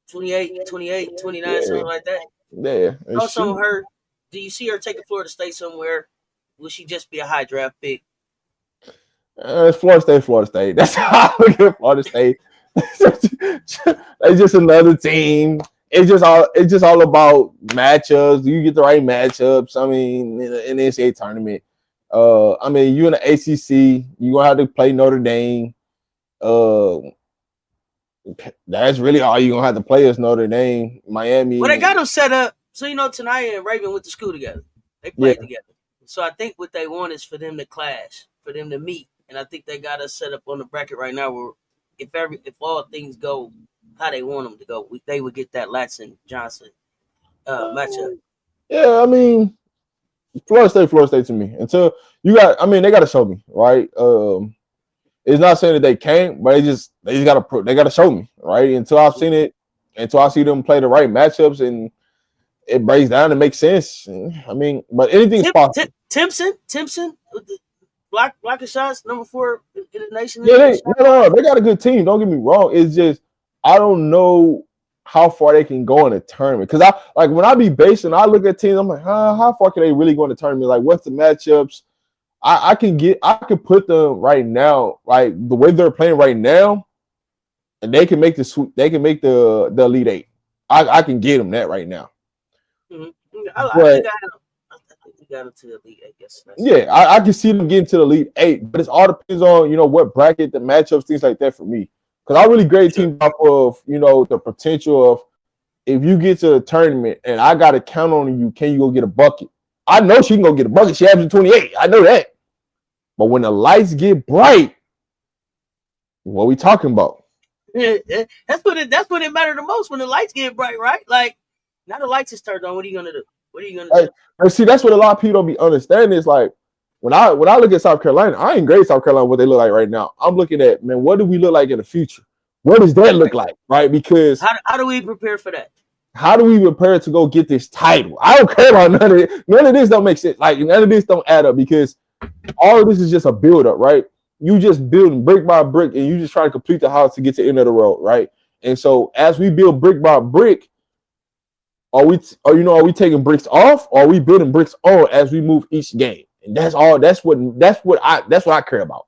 [SPEAKER 1] 28, 29,
[SPEAKER 2] Yeah,
[SPEAKER 1] something like that.
[SPEAKER 2] yeah. And
[SPEAKER 1] Know
[SPEAKER 2] she,
[SPEAKER 1] some of her. Do you see her taking Florida State somewhere? Will she just be a high draft pick?
[SPEAKER 2] it's Florida State, Florida State. That's how I look at Florida State. It's just another team. It's just all about matchups. You get the right matchups. I mean, in the NCAA tournament. I mean, you in the ACC, you gonna have to play Notre Dame. Uh, that's really all you gonna have to play is Notre Dame,
[SPEAKER 1] Well, they got
[SPEAKER 2] Miami.
[SPEAKER 1] them set up. So Tanaya and Raven went to school together. They
[SPEAKER 2] Yeah,
[SPEAKER 1] played together. So I think what they want is for them to clash, for them to meet, and I think they got us set up on the bracket right now where if all things go how they want them to go, they would get that Latson Johnson matchup.
[SPEAKER 2] yeah. I mean, Florida State to me. Until I mean, they got to show me, right? It's not saying that they can't, but they just gotta show me, right? Until I've seen it, until I see them play the right matchups and it breaks down and makes sense. I mean, but anything's possible.
[SPEAKER 1] Timpson, blocking shots, number 4 in the nation
[SPEAKER 2] Yeah,
[SPEAKER 1] in shot blocking.
[SPEAKER 2] they got a good team. Don't get me wrong. It's just I don't know how far they can go in a tournament. Because I like when I be basing, I look at teams, I'm like, how far can they really go in the tournament? Like, what's the matchups? I can put them right now, like the way they're playing right now, and they can make the Elite Eight. I can get them that right now.
[SPEAKER 1] I
[SPEAKER 2] But
[SPEAKER 1] think I think we got him to the league. I guess.
[SPEAKER 2] yeah, I can see them getting to the Elite Eight, but it all depends on what bracket, the matchups, things like that for me. Because I really grade
[SPEAKER 1] Sure.
[SPEAKER 2] teams off of the potential of if you get to a tournament and I got to count on you, can you go get a bucket? I know she can go get a bucket. She averaging 28. I know that. But when the lights get bright, what we talking about?
[SPEAKER 1] That's when it mattered the most when the lights get bright, right? Like now the lights is turned on. What are you gonna do? What are you gonna do?
[SPEAKER 2] And see, that's what a lot of people don't be understanding. Is like when I look at South Carolina, I ain't grade South Carolina what they look like right now. I'm looking at, man, what do we look like in the future? What does that look like, right? Because
[SPEAKER 1] How do we prepare for that?
[SPEAKER 2] how do we prepare to go get this title? I don't care about none of it. None of this don't make sense. Like none of this don't add up because all of this is just a build up, right? You just building brick by brick, and you just try to complete the house to get to the end of the road, right? And so as we build brick by brick, are we taking bricks off, or are we building bricks on as we move each game? And that's all. That's what I care about.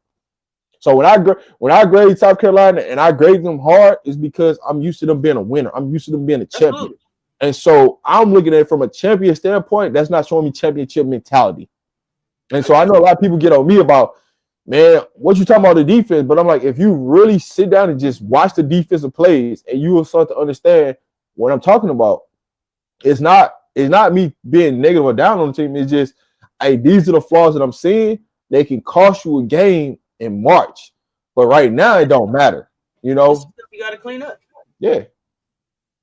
[SPEAKER 2] So when I grade South Carolina and I grade them hard, is because I'm used to them being a winner. I'm used to them being a champion.
[SPEAKER 1] Absolutely.
[SPEAKER 2] And so I'm looking at it from a champion standpoint. That's not showing me championship mentality. And so I know a lot of people get on me about, man, what you talking about the defense? But I'm like, if you really sit down and just watch the defensive plays, and you will start to understand what I'm talking about. It's not me being negative or down on the team. It's just, hey, these are the flaws that I'm seeing. They can cost you a game in March, but right now it don't matter. You know,
[SPEAKER 1] you got to clean up.
[SPEAKER 2] Yeah.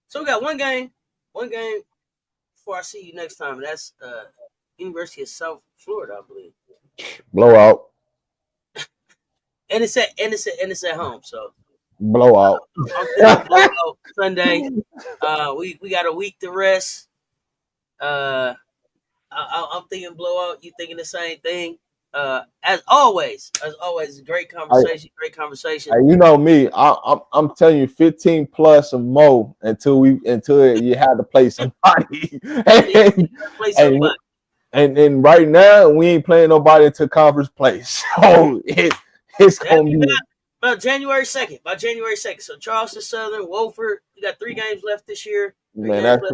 [SPEAKER 1] So we got one game before I see you next time, and that's University of South Florida, I believe.
[SPEAKER 2] Blowout.
[SPEAKER 1] And it's at home, so
[SPEAKER 2] blowout.
[SPEAKER 1] I'm thinking blowout Sunday. We got a week to rest. I'm thinking blowout. You thinking the same thing? As always, great conversation.
[SPEAKER 2] Hey, you know me. I'm telling you, 15 plus or more until you have to play somebody. And right now we ain't playing nobody into conference play. So it's gonna be
[SPEAKER 1] about January 2nd. So Charleston Southern, Wofford. We got 3 games left this year.
[SPEAKER 2] Man, that's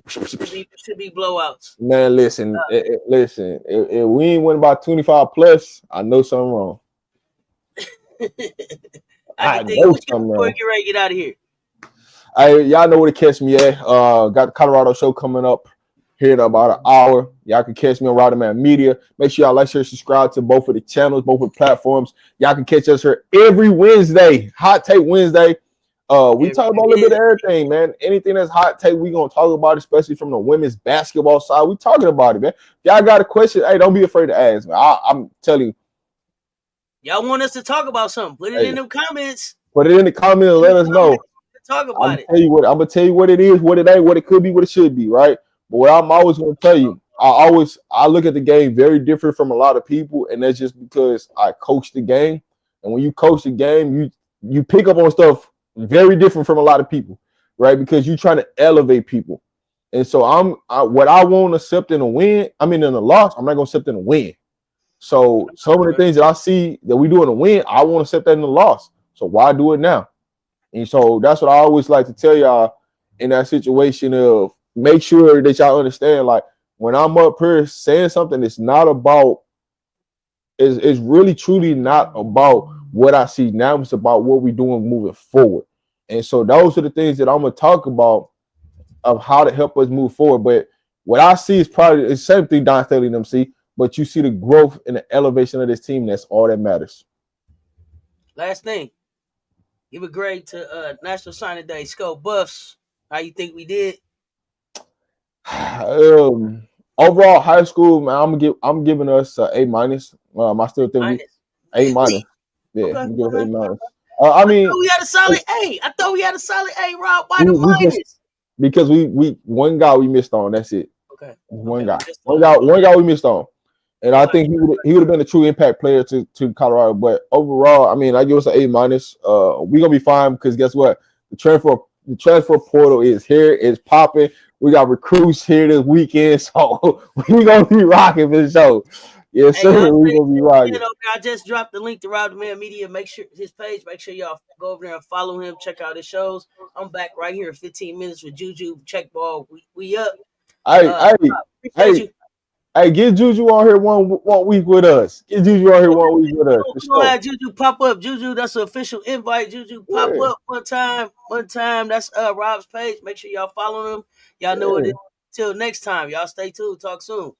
[SPEAKER 1] should be blowouts.
[SPEAKER 2] Man, listen. If we ain't win about 25 plus, I know something wrong.
[SPEAKER 1] I know something wrong. Get ready to get out of here.
[SPEAKER 2] Y'all know where to catch me at. Got the Colorado show coming up here in about an hour. Y'all can catch me on RDMM Media. Make sure y'all like, share, subscribe to both of the channels, both of the platforms. Y'all can catch us here every Wednesday, Hot Take Wednesday. We talk about a little bit of everything, man. Anything that's hot take, we gonna talk about, especially from the women's basketball side. We talking about it, man. If y'all got a question, hey, don't be afraid to ask, man. I'm telling you.
[SPEAKER 1] Y'all want us to talk about something? Put it in the comments.
[SPEAKER 2] Put it in the comments and let us know.
[SPEAKER 1] Talk about it.
[SPEAKER 2] I'm gonna tell you what it is, what it ain't, what it could be, what it should be, right? But what I'm always gonna tell you, I look at the game very different from a lot of people, and that's just because I coach the game. And when you coach the game, you pick up on stuff very different from a lot of people, right? Because you're trying to elevate people. And so what I won't accept in a loss, I'm not gonna accept in a win. So some of the things that I see that we do in a win, I won't accept that in a loss. So why do it now? And so that's what I always like to tell y'all in that situation of make sure that y'all understand, like when I'm up here saying something, it's really truly not about what I see now. It's about what we're doing moving forward. And so those are the things that I'm going to talk about of how to help us move forward. But what I see is probably the same thing Don Staley and them see, but you see the growth and the elevation of this team. That's all that matters.
[SPEAKER 1] Last thing, give a grade to National Signing Day. Skull Buffs, how you think we did?
[SPEAKER 2] Overall, high school, man, I'm giving us A minus. I still think A minus. Yeah,
[SPEAKER 1] okay.
[SPEAKER 2] I'm giving A minus.
[SPEAKER 1] I mean, we had a solid A. I thought we had a solid A, Rob. Why the minus?
[SPEAKER 2] Because we one guy we missed on. That's it.
[SPEAKER 1] Okay.
[SPEAKER 2] One guy we missed on, and I think he would have been a true impact player to Colorado. But overall, I mean, I give us an A minus. We're gonna be fine because guess what? The transfer portal is here. It's popping. We got recruits here this weekend, so we're gonna be rocking for the show. Yes, sir. We're gonna be rocking.
[SPEAKER 1] I just dropped the link to RDMM Media. Make sure his page. Make sure y'all go over there and follow him. Check out his shows. I'm back right here in 15 minutes with Juju. Check ball. We up.
[SPEAKER 2] Hey, get Juju on here one week with us. Get Juju on here 1 week with us.
[SPEAKER 1] We're gonna have Juju pop up. Juju, that's an official invite. Juju pop up one time. That's Rob's page. Make sure y'all follow him. Y'all know it is. Till next time, y'all stay tuned. Talk soon.